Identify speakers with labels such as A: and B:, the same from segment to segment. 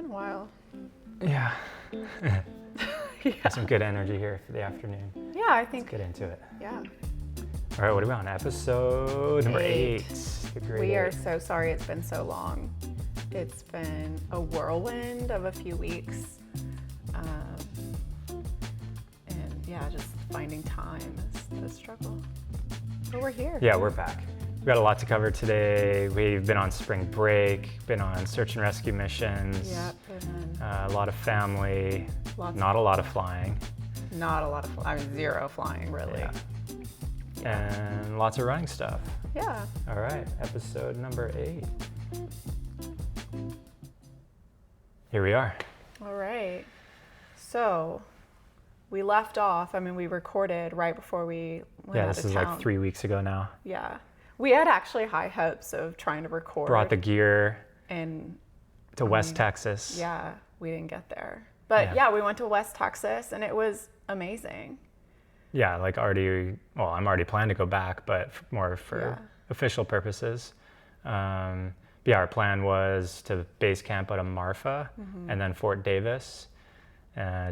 A: a while.
B: Yeah.
A: Yeah.
B: Some good energy here for the afternoon.
A: Yeah, I think.
B: Let's get into it.
A: Yeah.
B: All right, what are we on? Episode number 8. The grade
A: We are
B: 8.
A: so sorry it's been so long. It's been a whirlwind of a few weeks. And yeah, just finding time is the struggle. But we're here.
B: Yeah, we're back. We've got a lot to cover today. We've been on spring break, been on search and rescue missions.
A: Yep.
B: A lot of family, not a lot of flying.
A: Not a lot of flying. I mean, zero flying, really.
B: Yeah. And lots of running stuff.
A: Yeah.
B: All right, episode number 8. Here we are.
A: All right. So we left off. I mean, we recorded right before we went out
B: This
A: of
B: is
A: town.
B: like 3 weeks ago now.
A: Yeah. We had actually high hopes of trying to record.
B: Brought the gear
A: and
B: to West Texas.
A: yeah, we didn't get there. But yeah, we went to West Texas and it was amazing.
B: Yeah, like I'm already planning to go back, but more for official purposes. Our plan was to base camp out of Marfa and then Fort Davis,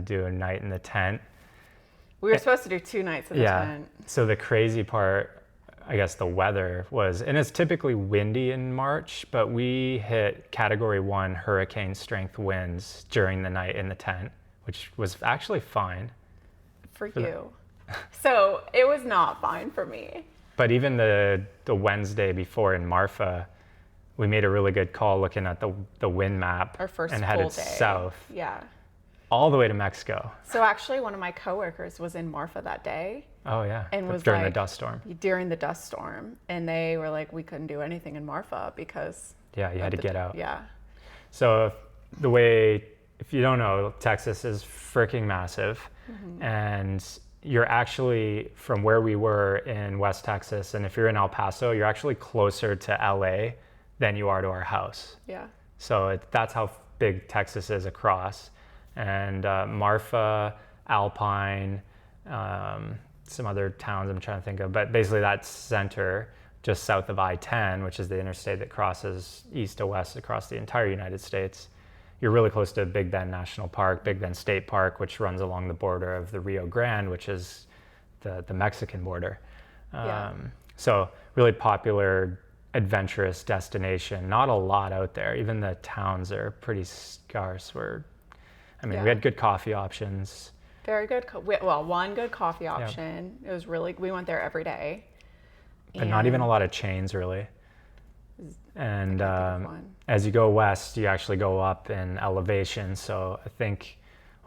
B: do a night in the tent.
A: We were supposed to do 2 nights in the tent.
B: So the crazy part, I guess the weather was, and it's typically windy in March, but we hit Category 1 hurricane strength winds during the night in the tent, which was actually fine.
A: For you. So it was not fine for me.
B: But even the Wednesday before in Marfa, we made a really good call looking at the wind map.
A: Our first
B: and
A: full
B: headed
A: day.
B: south.
A: Yeah.
B: All the way to Mexico.
A: So actually one of my coworkers was in Marfa that day.
B: Oh yeah.
A: And was
B: during
A: like,
B: the dust storm.
A: During the dust storm. And they were like, we couldn't do anything in Marfa because
B: you had to get out.
A: Yeah.
B: So if you don't know, Texas is freaking massive. And you're actually, from where we were in West Texas, and if you're in El Paso, you're actually closer to LA than you are to our house.
A: Yeah.
B: So that's how big Texas is across. And Marfa, Alpine, some other towns I'm trying to think of, but basically that center just south of I-10, which is the interstate that crosses east to west across the entire United States. You're really close to Big Bend National Park, Big Bend State Park, which runs along the border of the Rio Grande, which is the Mexican border. So really popular, adventurous destination. Not a lot out there. Even the towns are pretty scarce. We had good coffee options.
A: Very good. One good coffee option. It was really, we went there every day.
B: But not even a lot of chains, really. And as you go west, you actually go up in elevation. So I think,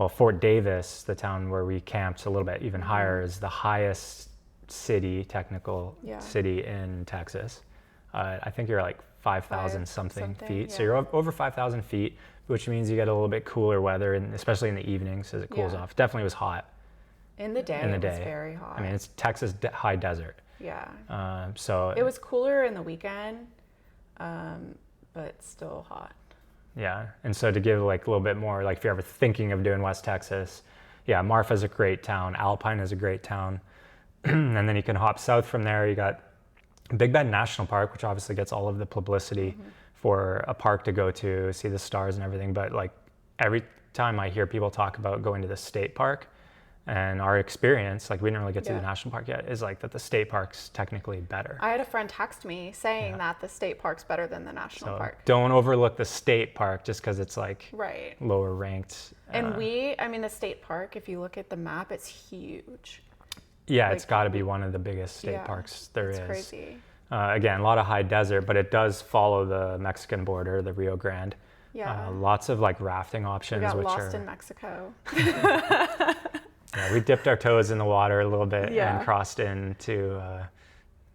B: Fort Davis, the town where we camped a little bit even higher, is the highest technical city in Texas. I think you're like 5,000 something feet.
A: Yeah.
B: So you're over 5,000 feet, which means you get a little bit cooler weather, and especially in the evenings as it cools off. Definitely was hot.
A: In the day, it was very hot.
B: I mean, it's Texas high desert.
A: Yeah.
B: So
A: it was cooler in the weekend, but still hot.
B: Yeah, and so to give like a little bit more, like if you're ever thinking of doing West Texas, Marfa's a great town. Alpine is a great town. And then you can hop south from there. You got Big Bend National Park, which obviously gets all of the publicity for a park to go to, see the stars and everything. But like every time I hear people talk about going to the state park, and our experience, like we didn't really get to the national park yet, is like that the state park's technically better.
A: I had a friend text me saying that the state park's better than the national park.
B: Don't overlook the state park just because it's like lower ranked.
A: And the state park, if you look at the map, it's huge.
B: Yeah, it's got to be one of the biggest state parks there is.
A: It's crazy.
B: Again, a lot of high desert, but it does follow the Mexican border, the Rio Grande.
A: Yeah.
B: Lots of like rafting options.
A: We got lost in Mexico.
B: We dipped our toes in the water a little bit and crossed into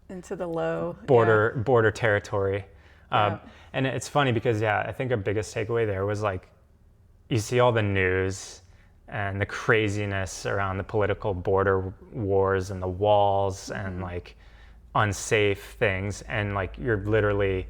A: the low
B: border territory. And it's funny because I think our biggest takeaway there was like you see all the news and the craziness around the political border wars and the walls and like unsafe things, and like you're literally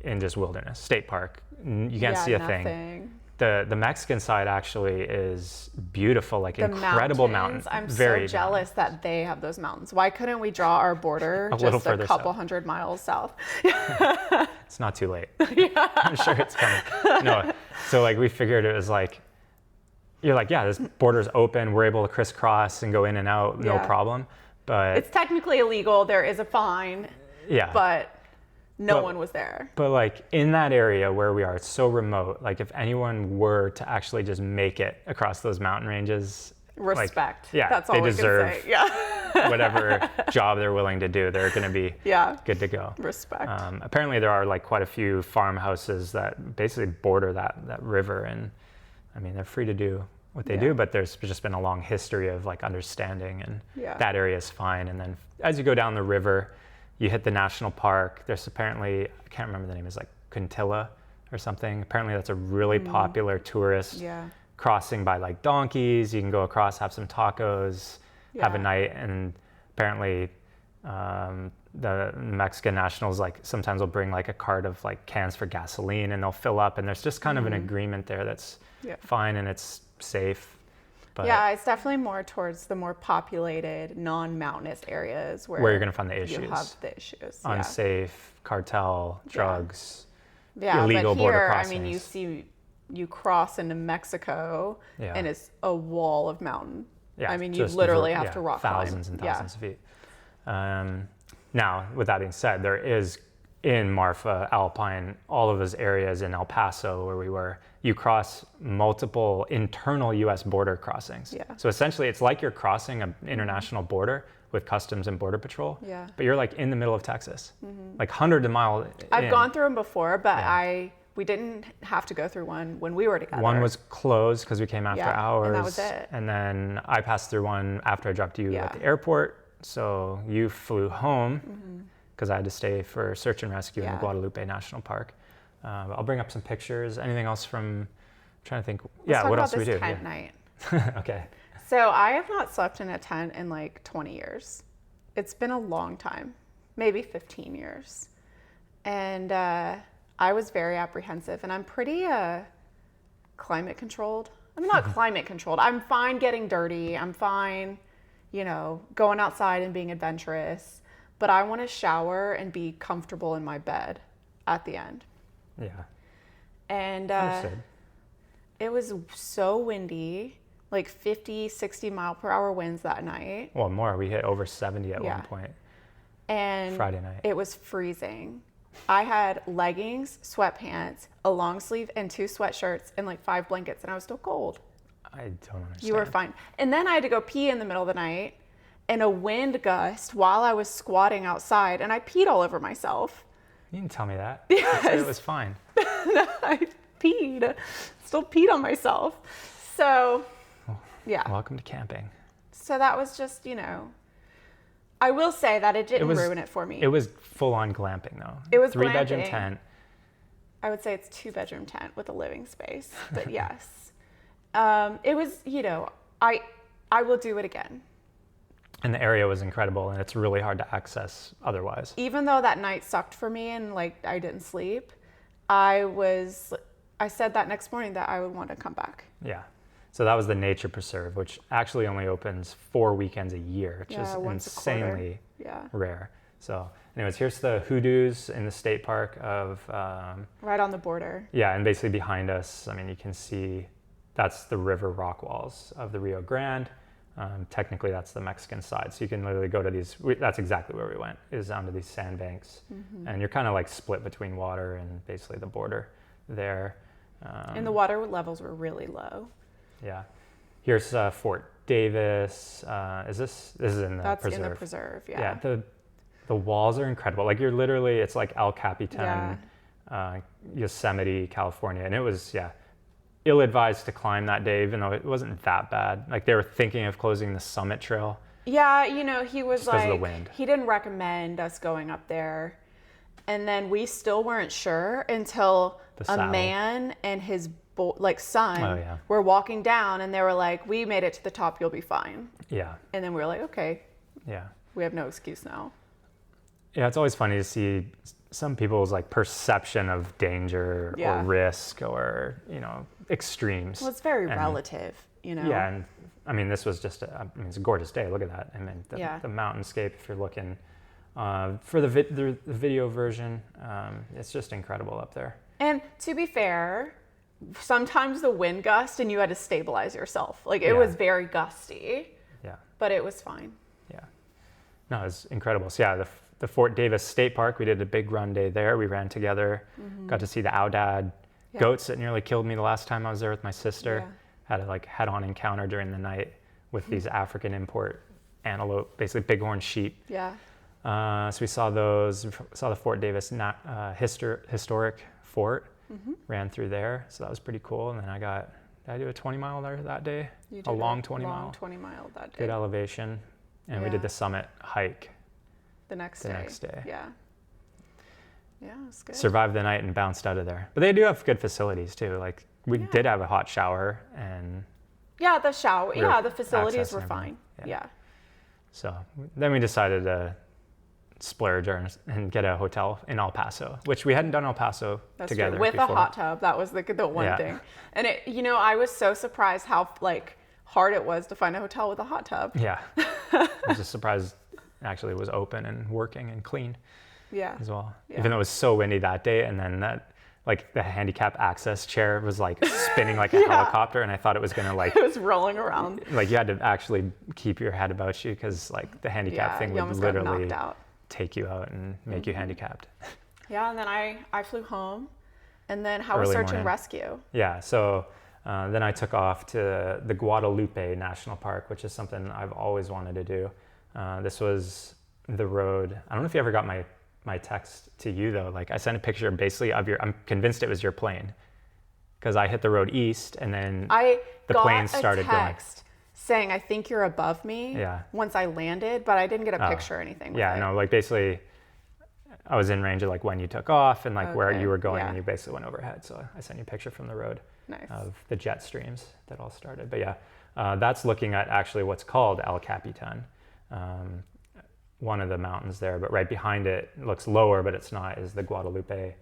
B: in just wilderness, state park. You can't see a thing. The Mexican side actually is beautiful, like
A: The
B: incredible
A: mountains,
B: mountains.
A: I'm
B: Very
A: so jealous that they have those mountains. Why couldn't we draw our border
B: A little
A: just a
B: further
A: couple
B: south.
A: 100 miles south?
B: It's not too late. I'm sure it's coming. No, so like we figured it was like, you're like, yeah, this border's open. We're able to crisscross and go in and out, no
A: Yeah.
B: problem. But
A: It's technically illegal. There is a fine,
B: yeah,
A: but no
B: But-
A: one was there.
B: but like in that area where we are, it's so remote. Like if anyone were to actually just make it across those mountain ranges, like,
A: Respect.
B: yeah,
A: That's all
B: they
A: we
B: deserve
A: can say. Yeah.
B: whatever job they're willing to do. They're going to be
A: Yeah.
B: good to go.
A: Respect.
B: Apparently there are like quite a few farmhouses that basically border that river, and I mean they're free to do what they
A: Yeah.
B: do, but there's just been a long history of like understanding, and
A: Yeah.
B: that area is fine. And then as you go down the river, you hit the national park. There's apparently, I can't remember the name, is like Quintilla or something. Apparently that's a really popular tourist
A: Yeah.
B: crossing by like donkeys. You can go across, have some tacos, have a
A: Yeah.
B: night, and apparently the Mexican nationals like sometimes will bring like a cart of like cans for gasoline, and they'll fill up, and there's just kind of an agreement there that's
A: Yeah.
B: fine, and it's safe. But
A: Yeah, it's definitely more towards the more populated, non-mountainous areas where
B: you're gonna find the
A: you
B: issues.
A: have the issues. Yeah.
B: Unsafe, cartel, drugs.
A: Yeah,
B: illegal
A: but
B: border
A: here, I mean,
B: crossings.
A: you cross into Mexico,
B: Yeah.
A: and it's a wall of mountain.
B: Yeah,
A: I mean, you
B: just
A: literally
B: yeah,
A: have to rock
B: thousands
A: climb.
B: and thousands of feet. Now, with that being said, there is in Marfa, Alpine, all of those areas in El Paso where we were, you cross multiple internal U.S. border crossings.
A: Yeah.
B: So essentially, it's like you're crossing an international border with Customs and Border Patrol.
A: Yeah.
B: But you're like in the middle of Texas, like hundreds of miles.
A: I've
B: in.
A: gone through them before, but
B: Yeah.
A: we didn't have to go through one when we were together.
B: One was closed because we came after
A: Yeah, and
B: hours.
A: that was it.
B: And then I passed through one after I dropped you
A: Yeah.
B: at the airport. So you flew home because I had to stay for search and rescue in
A: Yeah.
B: the Guadalupe National Park. I'll bring up some pictures. Anything else from? I'm trying to think.
A: Let's talk
B: what
A: about
B: else do we
A: this
B: do?
A: tent night.
B: Okay.
A: So I have not slept in a tent in like 20 years. It's been a long time, maybe 15 years. And I was very apprehensive, and I'm pretty climate controlled. I'm not climate controlled. I'm fine getting dirty. I'm fine, going outside and being adventurous. But I want to shower and be comfortable in my bed at the end.
B: Yeah.
A: And
B: Understood.
A: it was so windy, like 50, 60 mile per hour winds that night.
B: Well, more. We hit over 70 at
A: Yeah.
B: one point.
A: And
B: Friday night.
A: it was freezing. I had leggings, sweatpants, a long sleeve, and 2 sweatshirts, and like 5 blankets, and I was still cold.
B: I don't understand.
A: You were fine. And then I had to go pee in the middle of the night, and a wind gust while I was squatting outside, and I peed all over myself.
B: You didn't tell me that.
A: Yes.
B: You said it was fine.
A: I still peed on myself. So, yeah.
B: Welcome to camping.
A: So that was just, I will say that it didn't
B: was-
A: ruin it for me.
B: It was full-on glamping, though.
A: It was
B: 3-bedroom
A: glamping.
B: tent.
A: I would say it's 2-bedroom tent with a living space, but yes. It was, I will do it again.
B: And the area was incredible, and it's really hard to access otherwise.
A: Even though that night sucked for me and like I didn't sleep, I said that next morning that I would want to come back.
B: Yeah. So that was the Nature Preserve, which actually only opens 4 weekends a year, which is
A: once a quarter.
B: insanely
A: Yeah.
B: rare. So anyways, here's the hoodoos in the state park of,
A: Right on the border.
B: yeah, and basically behind us, I mean, you can see that's the river rock walls of the Rio Grande. Technically, that's the Mexican side. So you can literally go to these, that's exactly where we went, is onto these sandbanks. And you're kind of like split between water and basically the border there.
A: And the water levels were really low.
B: Yeah. Here's Fort Davis. This is in the
A: That's
B: preserve.
A: in the preserve, yeah.
B: Yeah, the walls are incredible. Like you're literally, it's like El Capitan, Yosemite, California. And it was, ill-advised to climb that day, even though it wasn't that bad. Like they were thinking of closing the summit trail.
A: Yeah, he was
B: Just 'cause of the
A: like,
B: wind.
A: he didn't recommend us going up there. And then we still weren't sure until
B: The
A: a
B: saddle.
A: man and his son
B: Oh, yeah.
A: were walking down, and they were like, we made it to the top, you'll be fine.
B: Yeah,
A: And then we were like, okay,
B: yeah.
A: we have no excuse now.
B: Yeah, it's always funny to see some people's like perception of danger
A: Yeah.
B: or risk or, extremes.
A: Well, it's very
B: And-
A: relative, you know?
B: Yeah, and I mean, this was just, it's a gorgeous day. Look at that. I mean, the mountainscape, if you're looking for the video version, it's just incredible up there.
A: And to be fair, sometimes the wind gust and you had to stabilize yourself. Like, it
B: Yeah.
A: was very gusty,
B: Yeah,
A: but it was fine.
B: yeah. No, it was incredible. So yeah, the Fort Davis State Park, we did a big run day there. We ran together, got to see the Aoudad
A: Yeah.
B: goats that nearly killed me the last time I was there with my sister.
A: Yeah.
B: Had a like head-on encounter during the night with these African import antelope, basically bighorn sheep.
A: Yeah.
B: So we saw those, saw the Fort Davis historic fort, ran through there. So that was pretty cool. And then did I do a 20 mile there that day?
A: You did
B: A long 20
A: long
B: mile.
A: 20 mile that day.
B: Good elevation. And we
A: Yeah.
B: did the summit hike
A: The next
B: the
A: day.
B: next day.
A: Yeah. Yeah, it was good.
B: Survived the night and bounced out of there. But they do have good facilities too. Like we
A: Yeah.
B: did have a hot shower, and
A: Yeah, the shower.
B: We were
A: Yeah, the facilities
B: access
A: were
B: and
A: fine.
B: everything.
A: Yeah.
B: so then we decided to splurge and get a hotel in El Paso, which we hadn't done El Paso
A: That's
B: together
A: true. With
B: before.
A: a hot tub, that was the one
B: Yeah.
A: thing. And it, I was so surprised how like hard it was to find a hotel with a hot tub.
B: Yeah, I was just surprised actually it was open and working and clean
A: Yeah.
B: as well.
A: Yeah.
B: Even though it was so windy that day, and then that like the handicap access chair was like spinning like a
A: Yeah.
B: helicopter, and I thought it was gonna like
A: It was rolling around.
B: like you had to actually keep your head about you because like the handicap
A: Yeah,
B: thing
A: you
B: would
A: almost got
B: literally
A: knocked out.
B: take you out and make you handicapped.
A: Yeah, and then I flew home. And then how was
B: Early
A: search
B: morning.
A: and rescue?
B: Yeah, so then I took off to the Guadalupe National Park, which is something I've always wanted to do. This was the road. I don't know if you ever got my text to you though. Like I sent a picture basically of I'm convinced it was your plane because I hit the road east and then
A: I
B: the
A: got
B: plane started
A: a text saying, I think you're above me
B: Yeah.
A: once I landed, but I didn't get a
B: Oh.
A: picture or anything with
B: Yeah,
A: it.
B: no, like basically I was in range of like when you took off and like where
A: Okay,
B: you were going
A: yeah.
B: and you basically went overhead. So I sent you a picture from the road
A: Nice.
B: of the jet streams that all started. But yeah, that's looking at actually what's called El Capitan, one of the mountains there. But right behind it looks lower, but it's not, is the Guadalupe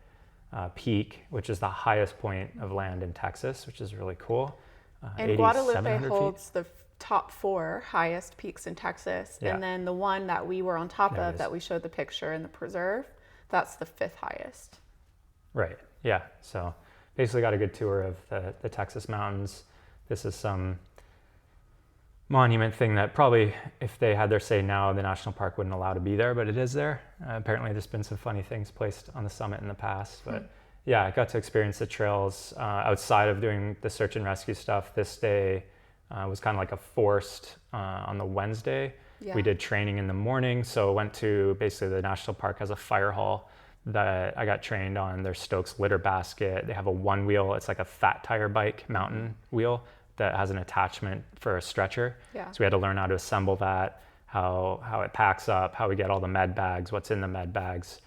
B: Peak, which is the highest point of land in Texas, which is really cool.
A: And Guadalupe
B: 8,700 feet.
A: holds the top 4 highest peaks in Texas.
B: Yeah.
A: And then the one that we were on top
B: There it
A: of
B: is.
A: that we showed the picture in the preserve, that's the 5th highest.
B: Right. Yeah. So basically got a good tour of the Texas mountains. This is some monument thing that probably if they had their say now, the national park wouldn't allow to be there, but it is there. Apparently there's been some funny things placed on the summit in the past, but yeah, I got to experience the trails outside of doing the search and rescue stuff. This day was kind of like a forced on the Wednesday.
A: Yeah.
B: We did training in the morning. So went to basically the national park has a fire hall that I got trained on their Stokes litter basket. They have a one wheel, it's like a fat tire bike mountain wheel that has an attachment for a stretcher.
A: Yeah.
B: So we had to learn how to assemble that, how it packs up, how we get all the med bags, what's in the med bags.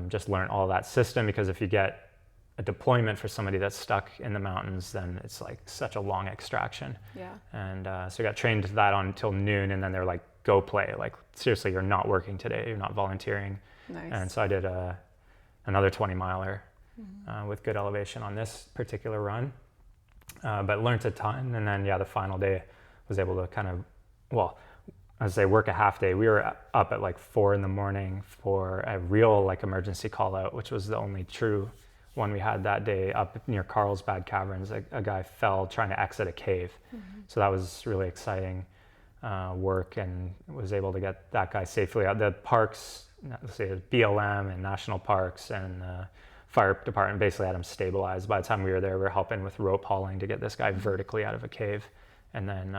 B: Just learn all that system, because if you get a deployment for somebody that's stuck in the mountains, then it's like such a long extraction.
A: Yeah.
B: And so I got trained to that until noon, and then they're like, go play. Like, seriously, you're not working today. You're not volunteering.
A: Nice.
B: And so I did another 20 miler with good elevation on this particular run, but learned a ton. And then, yeah, the final day was able to kind of, well, I'd say work a half day. We were up at like 4 a.m. for a real like emergency call out, which was the only true one we had that day up near Carlsbad Caverns. A guy fell trying to exit a cave. So that was really exciting work, and was able to get that guy safely out. The parks, let's say BLM and national parks and fire department basically had him stabilized. By the time we were there, we were helping with rope hauling to get this guy vertically out of a cave, and then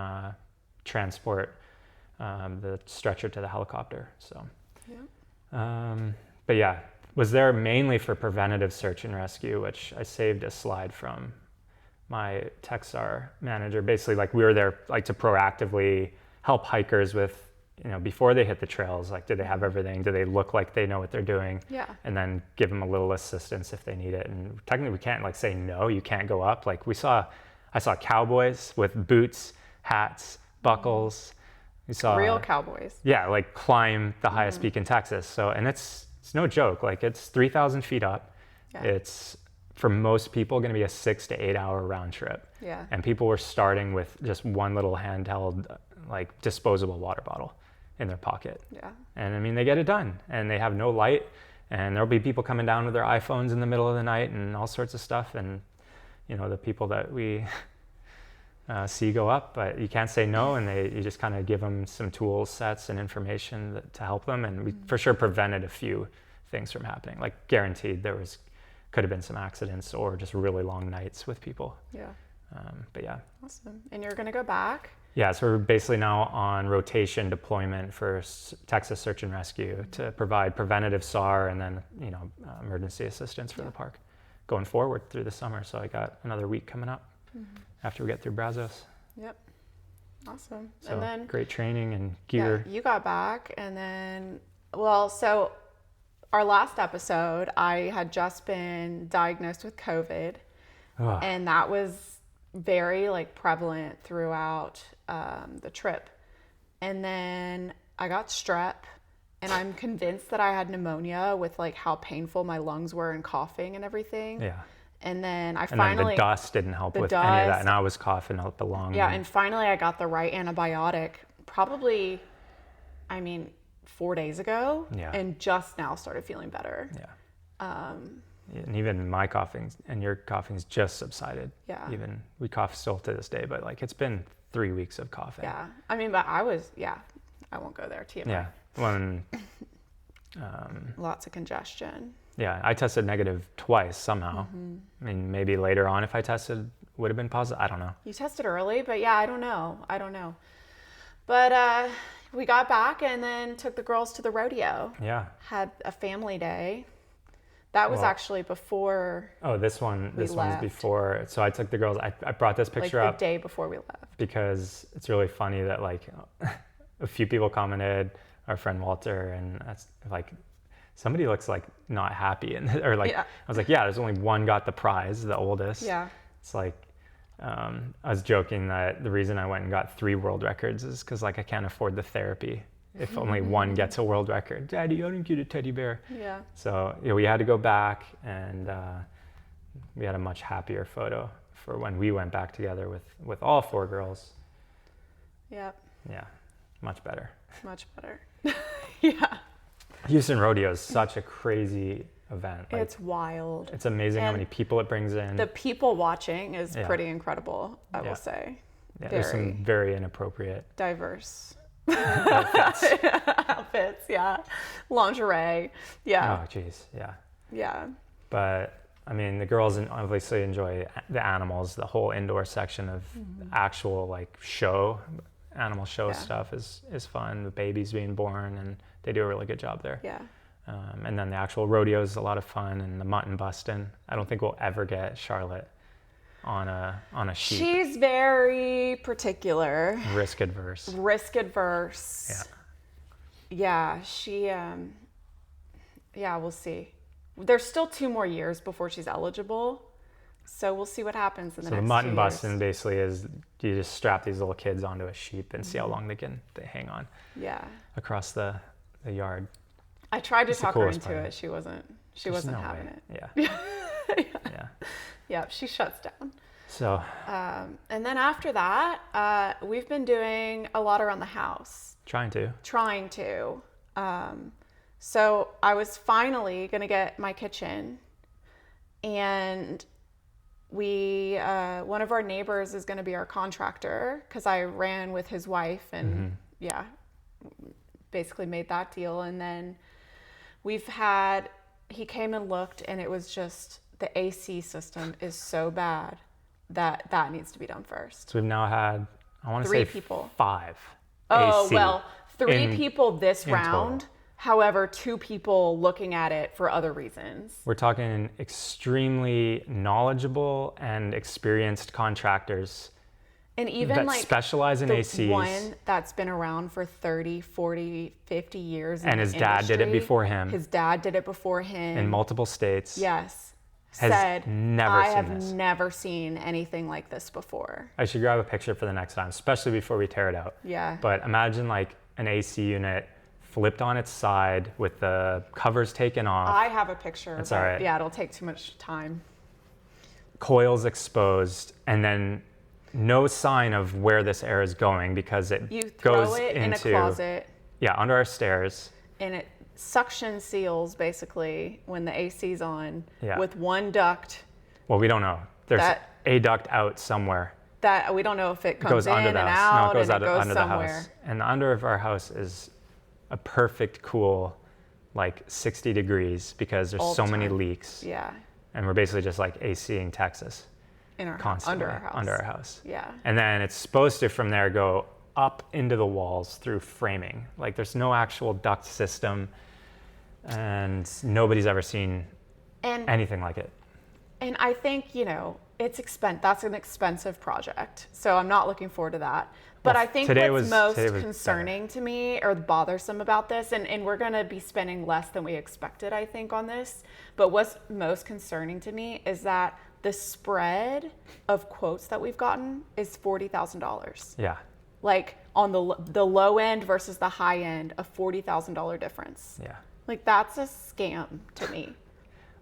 B: transport the stretcher to the helicopter. So, but yeah, was there mainly for preventative search and rescue, which I saved a slide from my Texar manager. Basically, like, we were there like to proactively help hikers with, before they hit the trails, like, do they have everything? Do they look like they know what they're doing?
A: Yeah.
B: And then give them a little assistance if they need it. And technically we can't like say, no, you can't go up. Like I saw cowboys with boots, hats, buckles. We saw
A: Real cowboys.
B: yeah, like climb the highest peak in Texas. So, and it's no joke. Like, it's 3,000 feet up.
A: Yeah.
B: It's for most people going to be a 6 to 8 hour round trip.
A: Yeah.
B: And people were starting with just one little handheld, like disposable water bottle in their pocket.
A: Yeah.
B: And I mean, they get it done, and they have no light, and there'll be people coming down with their iPhones in the middle of the night and all sorts of stuff. And, you know, the people that we see go up, but you can't say no, and you just kind of give them some tool sets and information to help them. And we for sure prevented a few things from happening. Like guaranteed could have been some accidents or just really long nights with people.
A: Yeah.
B: But yeah.
A: Awesome. And you're going to go back?
B: Yeah, so we're basically now on rotation deployment for Texas Search and Rescue to provide preventative SAR and then, you know, emergency assistance for the park going forward through the summer. So I got another week coming up after we get through Brazos.
A: Yep. Awesome.
B: So
A: And then
B: great training and gear.
A: yeah, you got back, and then, well, so our last episode, I had just been diagnosed with COVID,
B: Ugh.
A: and that was very like prevalent throughout the trip. And then I got strep, and I'm convinced that I had pneumonia with like how painful my lungs were and coughing and everything.
B: Yeah.
A: And then I
B: And
A: finally,
B: then the dust didn't help with any of
A: dust.
B: that. And I was coughing out the lung.
A: yeah, and finally I got the right antibiotic probably, I mean, 4 days ago,
B: Yeah.
A: and just now started feeling better.
B: Yeah. And even my coughing and your coughing's just subsided.
A: Yeah.
B: Even we cough still to this day, but like it's been 3 weeks of coughing.
A: Yeah. I mean, but I won't go there. TMI.
B: Yeah. When,
A: Lots of congestion.
B: yeah, I tested negative twice somehow. I mean, maybe later on if I tested would have been positive. I don't know.
A: You tested early, but yeah, I don't know. But we got back and then took the girls to the rodeo.
B: Yeah.
A: Had a family day. That was
B: Well,
A: actually before,
B: Oh, this one's
A: left.
B: before. So I took the girls. I brought this
A: like
B: picture
A: the
B: up
A: day before we left.
B: because it's really funny that like a few people commented, our friend Walter, and that's like somebody looks like not happy, and or like
A: Yeah.
B: I was like, yeah, there's only one got the prize, the oldest.
A: Yeah.
B: It's like I was joking that the reason I went and got 3 world records is because like I can't afford the therapy if only one gets a world record. Daddy, I didn't get a teddy bear.
A: Yeah.
B: So we had to go back, and we had a much happier photo for when we went back together with all 4 girls.
A: Yep.
B: Yeah, much better.
A: Much better. Yeah.
B: Houston Rodeo is such a crazy event. Like,
A: It's wild.
B: it's amazing how
A: and
B: many people it brings in.
A: The people watching is
B: Yeah.
A: pretty incredible, I
B: Yeah.
A: will say.
B: Yeah, there's some very inappropriate
A: Diverse
B: outfits.
A: outfits, yeah. Lingerie. Yeah.
B: Oh, geez, yeah.
A: Yeah.
B: But I mean, the girls obviously enjoy the animals. The whole indoor section of actual like animal show stuff is fun. The babies being born, and they do a really good job there.
A: Yeah.
B: And then the actual rodeo is a lot of fun, and the mutton busting. I don't think we'll ever get Charlotte on a sheep.
A: She's very particular.
B: Risk adverse.
A: Risk adverse.
B: Yeah.
A: Yeah, she yeah, we'll see. There's still 2 more years before she's eligible. So we'll see what happens in the
B: So the
A: next
B: mutton
A: 2
B: busting
A: years.
B: basically is you just strap these little kids onto a sheep and see how long they hang on
A: Yeah.
B: across the yard.
A: I tried to
B: It's the
A: talk her
B: coolest
A: into
B: part of
A: it.
B: it.
A: She wasn't
B: There's no
A: having
B: way.
A: it.
B: Yeah. Yeah.
A: Yeah, she shuts down.
B: So
A: And then after that, we've been doing a lot around the house.
B: trying to.
A: So I was finally going to get my kitchen, and one of our neighbors is going to be our contractor, because I ran with his wife and basically made that deal. And then he came and looked, and it was just the AC system is so bad that needs to be done first.
B: So we've now had, I want to
A: 3
B: say
A: people.
B: 5
A: Oh,
B: AC
A: well, 3
B: in-
A: people this
B: in
A: round.
B: total.
A: However, 2 people looking at it for other reasons.
B: We're talking extremely knowledgeable and experienced contractors
A: And even
B: that
A: like
B: specialize in
A: the
B: ACs.
A: one that's been around for 30, 40, 50 years.
B: And
A: in
B: his
A: the
B: dad did it
A: industry.
B: before him.
A: His dad did it before him.
B: in multiple states.
A: Yes.
B: Has
A: Said,
B: never
A: I
B: seen
A: have
B: this."
A: never seen anything like this before.
B: I should grab a picture for the next time, especially before we tear it out.
A: Yeah.
B: But imagine like an AC unit flipped on its side with the covers taken off.
A: I have a picture.
B: That's
A: but
B: all right.
A: Yeah, it'll take too much time.
B: coils exposed, and then no sign of where this air is going because it
A: You throw
B: goes
A: it
B: into
A: in a closet.
B: Yeah, under our stairs.
A: And it suction seals basically when the AC's on
B: Yeah.
A: with one duct
B: Well, we don't know. There's
A: That-
B: a duct out somewhere.
A: that we don't know if it
B: It
A: comes
B: goes
A: in
B: under
A: and
B: the house.
A: out
B: No, it goes
A: and it goes
B: under
A: somewhere.
B: the house. And the under of our house is a perfect cool, like 60 degrees because there's
A: All
B: so
A: the
B: many
A: time.
B: leaks.
A: Yeah,
B: And we're basically just like ACing Texas
A: in our
B: constantly
A: under our house.
B: Yeah.
A: Yeah.
B: And then it's supposed to from there go up into the walls through framing. Like there's no actual duct system, and nobody's ever seen
A: And
B: anything like it.
A: And I think, that's an expensive project. So I'm not looking forward to that. But
B: Well,
A: I think
B: today
A: what's
B: was
A: most
B: better.
A: concerning to me or bothersome about this, and we're going to be spending less than we expected, I think, on this. But what's most concerning to me is that the spread of quotes that we've gotten is $40,000.
B: Yeah.
A: Like on the low end versus the high end, a $40,000 difference.
B: Yeah.
A: Like that's a scam to me.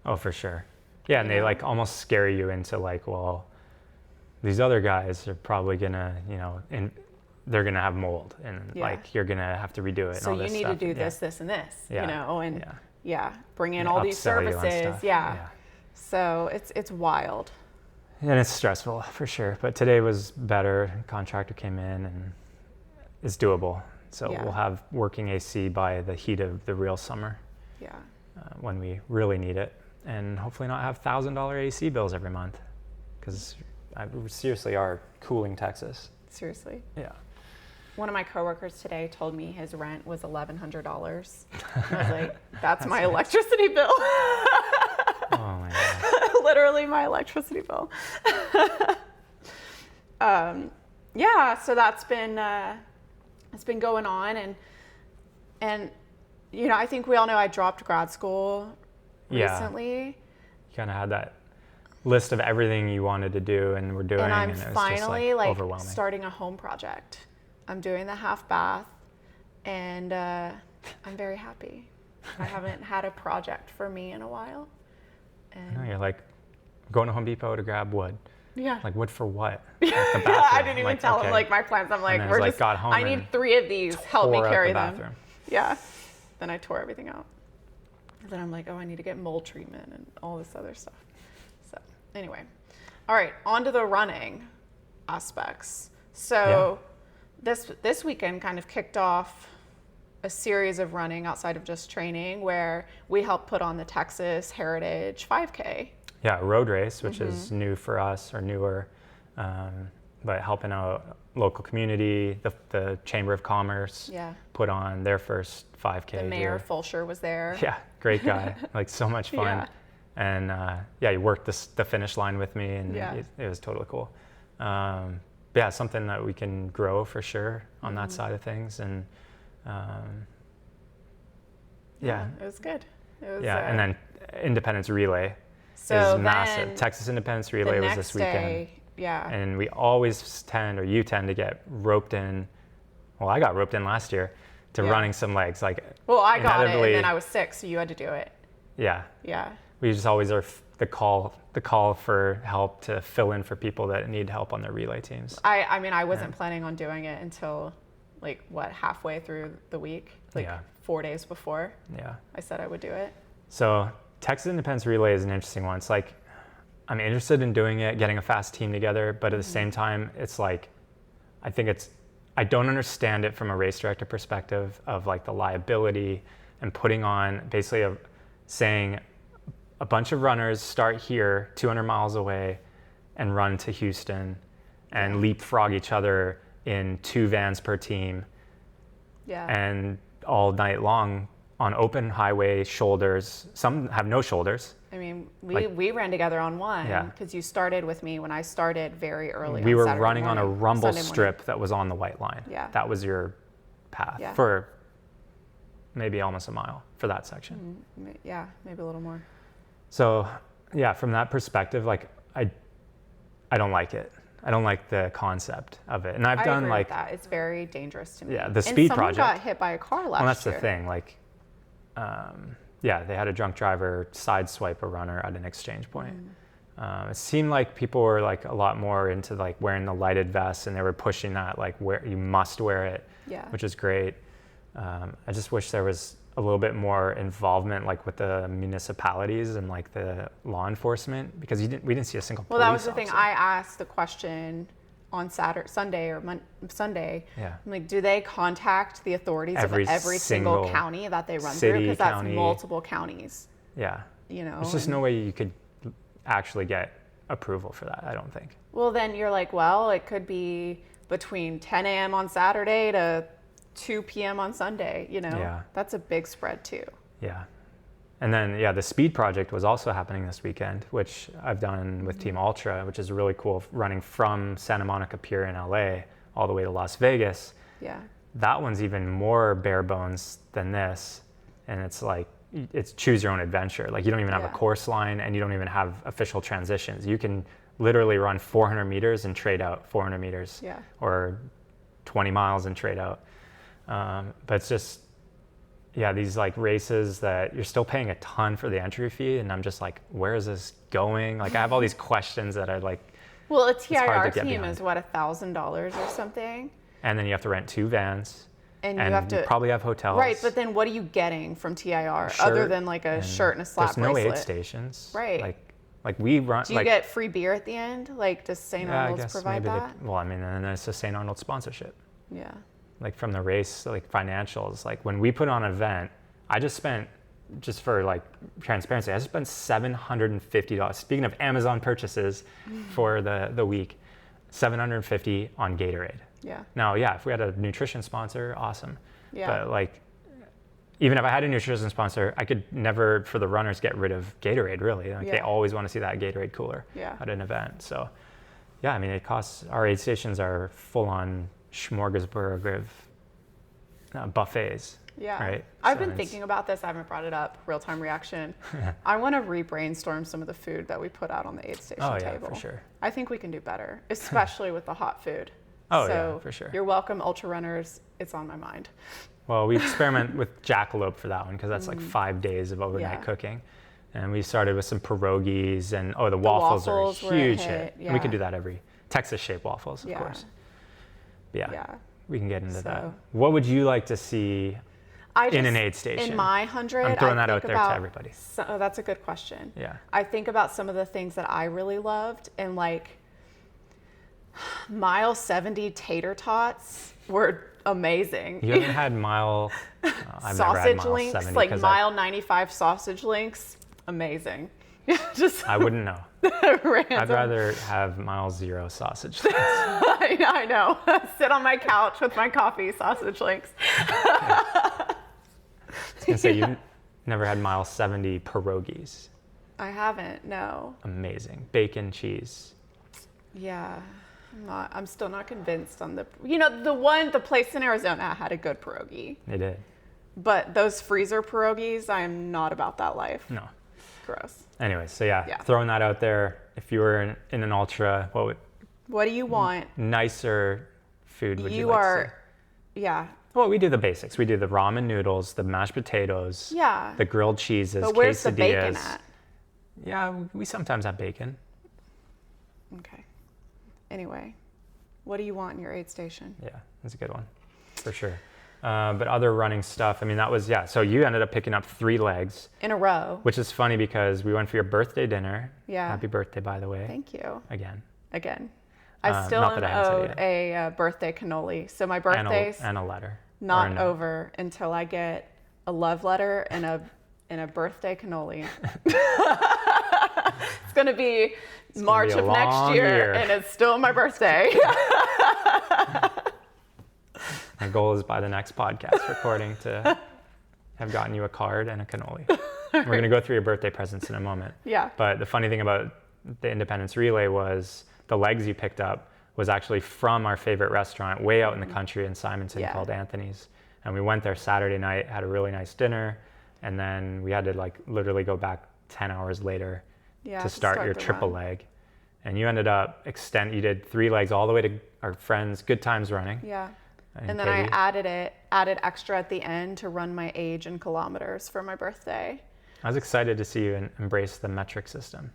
B: Oh, for sure. Yeah, and
A: You
B: they
A: know?
B: like almost scare you into like, well, these other guys are probably gonna, they're gonna have mold, and
A: Yeah.
B: like you're gonna have to redo it.
A: So
B: and all
A: you
B: this
A: need
B: stuff.
A: to do
B: Yeah.
A: this, and this,
B: Yeah.
A: and
B: Yeah.
A: bring in
B: Yeah,
A: all these
B: upsell you on
A: services.
B: stuff.
A: Yeah. So it's wild.
B: And it's stressful for sure. But today was better. Contractor came in and it's doable. So
A: Yeah.
B: we'll have working AC by the heat of the real summer
A: Yeah.
B: when we really need it, and hopefully not have $1,000 AC bills every month, because we seriously are cooling Texas.
A: Seriously.
B: Yeah.
A: One of my coworkers today told me his rent was $1,100. I was like, that's my electricity bill.
B: Oh my God.
A: Literally my electricity bill. Yeah, so that's been it's been going on, and I think we all know I dropped grad school
B: Yeah.
A: recently,
B: You kind of had that list of everything you wanted to do and were doing,
A: and I'm
B: it was
A: finally
B: just
A: like
B: overwhelming.
A: starting a home project. I'm doing the half bath, and I'm very happy. I haven't had a project for me in a while.
B: No, you're like going to Home Depot to grab wood.
A: Yeah.
B: Like wood for what?
A: Yeah,
B: The
A: I
B: bathroom.
A: didn't even
B: Like,
A: tell him
B: okay.
A: like my plans. I'm like,
B: then
A: we're
B: it's like
A: just.
B: got home
A: I
B: and
A: need 3 of these. Help me
B: tore out
A: carry
B: the
A: them.
B: bathroom.
A: Yeah. Then I tore everything out. And then I'm like, oh, I need to get mold treatment and all this other stuff. So anyway, all right, on to the running aspects. So this weekend kind of kicked off a series of running outside of just training, where we helped put on the Texas Heritage 5K.
B: Yeah, a road race, which
A: Mm-hmm.
B: is new for us or newer, but helping out local community. The Chamber of Commerce
A: Yeah.
B: put on their first 5K.
A: The mayor
B: here.
A: Fulcher was there.
B: Yeah, great guy. Like so much fun.
A: Yeah.
B: And he worked the finish line with me, and
A: Yeah.
B: it was totally cool. Yeah, something that we can grow for sure on that side of things. And yeah.
A: It was good. It was,
B: Yeah, and then Independence Relay
A: so
B: is massive.
A: then
B: Texas Independence
A: the
B: Relay was
A: next
B: this weekend.
A: day, yeah.
B: And we always you tend to get roped in. Well, I got roped in last year to
A: Yeah.
B: running some legs. Like,
A: Well, I got it, and
B: inevitably-
A: then I was sick, so you had to do it.
B: yeah,
A: Yeah.
B: we just always are the call for help to fill in for people that need help on their relay teams.
A: I mean, I wasn't planning on doing it until halfway through the week,
B: Yeah.
A: 4 days before
B: Yeah.
A: I said I would do it.
B: So Texas Independence Relay is an interesting one. It's like, I'm interested in doing it, getting a fast team together, but at the same time, it's like, I don't understand it from a race director perspective of like the liability and putting on basically saying a bunch of runners start here 200 miles away and run to Houston and leapfrog each other in 2 vans per team
A: Yeah.
B: and all night long on open highway shoulders. Some have no shoulders.
A: I mean, we ran together on one
B: Yeah.
A: because you started with me when I started very early.
B: We
A: on
B: were
A: Saturday
B: running on a
A: morning,
B: rumble
A: Sunday morning.
B: strip that was on the white line.
A: Yeah.
B: That was your path
A: Yeah.
B: for maybe almost a mile for that section.
A: Yeah, maybe a little more.
B: So yeah, from that perspective, like I don't like it. I don't like the concept of it. And I've
A: I
B: done
A: agree
B: like,
A: with that. It's very dangerous to me.
B: Yeah, the speed
A: and someone
B: project.
A: got hit by a car last
B: well, that's
A: year.
B: the thing. Like, yeah, they had a drunk driver sideswipe a runner at an exchange point. It seemed like people were like a lot more into like wearing the lighted vests, and they were pushing that like where you must wear it, which is great. I just wish there was a little bit more involvement like with the municipalities and like the law enforcement, because we didn't see a single police
A: that was the
B: officer.
A: thing. I asked the question on Sunday.
B: Yeah.
A: I'm like, do they contact the authorities of every single county that they run through? Because that's multiple counties.
B: Yeah.
A: You know,
B: there's just no way you could actually get approval for that, I don't think.
A: Well, then you're like, well, it could be between 10 a.m. on Saturday to 2 p.m. on Sunday, you know?
B: Yeah.
A: That's a big spread too.
B: Yeah. And then, the speed project was also happening this weekend, which I've done with Team Ultra, which is really cool, running from Santa Monica Pier in LA all the way to Las Vegas.
A: Yeah.
B: That one's even more bare bones than this. And it's like, it's choose your own adventure. Like you don't even have a course line, and you don't even have official transitions. You can literally run 400 meters and trade out 400 meters or 20 miles and trade out. But it's just, these like races that you're still paying a ton for the entry fee. And I'm just like, where is this going? Like I have all these questions that I like.
A: Well, a TIR team is what, $1,000 or something? And
B: then you have to rent 2 vans.
A: And you have to
B: probably have hotels.
A: Right, but then what are you getting from TIR other than like a shirt and a slap bracelet?
B: There's no aid stations.
A: Right.
B: Like we run.
A: Do you get free beer at the end? Like does St. Arnold's provide that?
B: And it's a St. Arnold sponsorship.
A: Yeah.
B: Like from the race, like financials. Like when we put on an event, I just spent, just for like transparency, I just spent $750. Speaking of Amazon purchases for the week, $750 on Gatorade.
A: Yeah.
B: Now, if we had a nutrition sponsor, awesome.
A: Yeah.
B: But like, even if I had a nutrition sponsor, I could never, for the runners, get rid of Gatorade, really. Like they always want to see that Gatorade cooler at an event. So, it costs, our aid stations are full on smorgasbord of buffets.
A: Yeah.
B: Right.
A: I've been thinking about this. I haven't brought it up. Real time reaction. I want to re-brainstorm some of the food that we put out on the aid station table.
B: Oh, yeah, for sure.
A: I think we can do better, especially with the hot food.
B: Oh, yeah, for sure.
A: You're welcome, ultra runners. It's on my mind.
B: Well, we experiment with jackalope for that one because that's like 5 days of overnight cooking. And we started with some pierogies, and the waffles are a huge hit. And we can do that Texas-shaped waffles, of course. Yeah, we can get into that. What would you like to see in an aid station?
A: In my 100,
B: I'm throwing that out there to everybody.
A: That's a good question.
B: Yeah.
A: I think about some of the things that I really loved, and like mile 70 tater tots were amazing.
B: You haven't had mile I've
A: sausage
B: never had
A: links,
B: mile 70,
A: like mile 95 sausage links, amazing.
B: I wouldn't know.
A: Random.
B: I'd rather have mile 0 sausage links.
A: I know. Sit on my couch with my coffee, sausage links.
B: I was gonna say you've never had mile 70 pierogies.
A: I haven't. No.
B: Amazing. Bacon, cheese.
A: Yeah. I'm still not convinced on the place in Arizona had a good pierogi.
B: They did.
A: But those freezer pierogies, I am not about that life.
B: No.
A: Gross.
B: Anyway, so throwing that out there. If you were in an ultra,
A: what do you want?
B: Nicer food would you like to see?
A: Yeah.
B: Well, we do the basics. We do the ramen noodles, the mashed potatoes, the grilled cheeses,
A: but where's
B: quesadillas.
A: The bacon at?
B: Yeah, we sometimes have bacon.
A: Okay. Anyway, what do you want in your aid station?
B: Yeah, that's a good one, for sure. But other running stuff, that was, so you ended up picking up 3 legs.
A: In a row.
B: Which is funny because we went for your birthday dinner.
A: Yeah.
B: Happy birthday, by the way.
A: Thank you.
B: Again.
A: I still am owed a birthday cannoli. So my birthday's
B: and a letter.
A: Not over until I get a love letter and a birthday cannoli. It's going to be March of next year, and it's still my birthday.
B: My goal is by the next podcast recording to have gotten you a card and a cannoli. We're going to go through your birthday presents in a moment.
A: Yeah.
B: But the funny thing about the Independence Relay was the legs you picked up was actually from our favorite restaurant way out in the country in Simonton called Anthony's. And we went there Saturday night, had a really nice dinner, and then we had to literally go back 10 hours later to start your triple leg. And you ended up you did 3 legs all the way to our friends Good Times Running.
A: Yeah. And then I added extra at the end to run my age in kilometers for my birthday.
B: I was excited to see you embrace the metric system.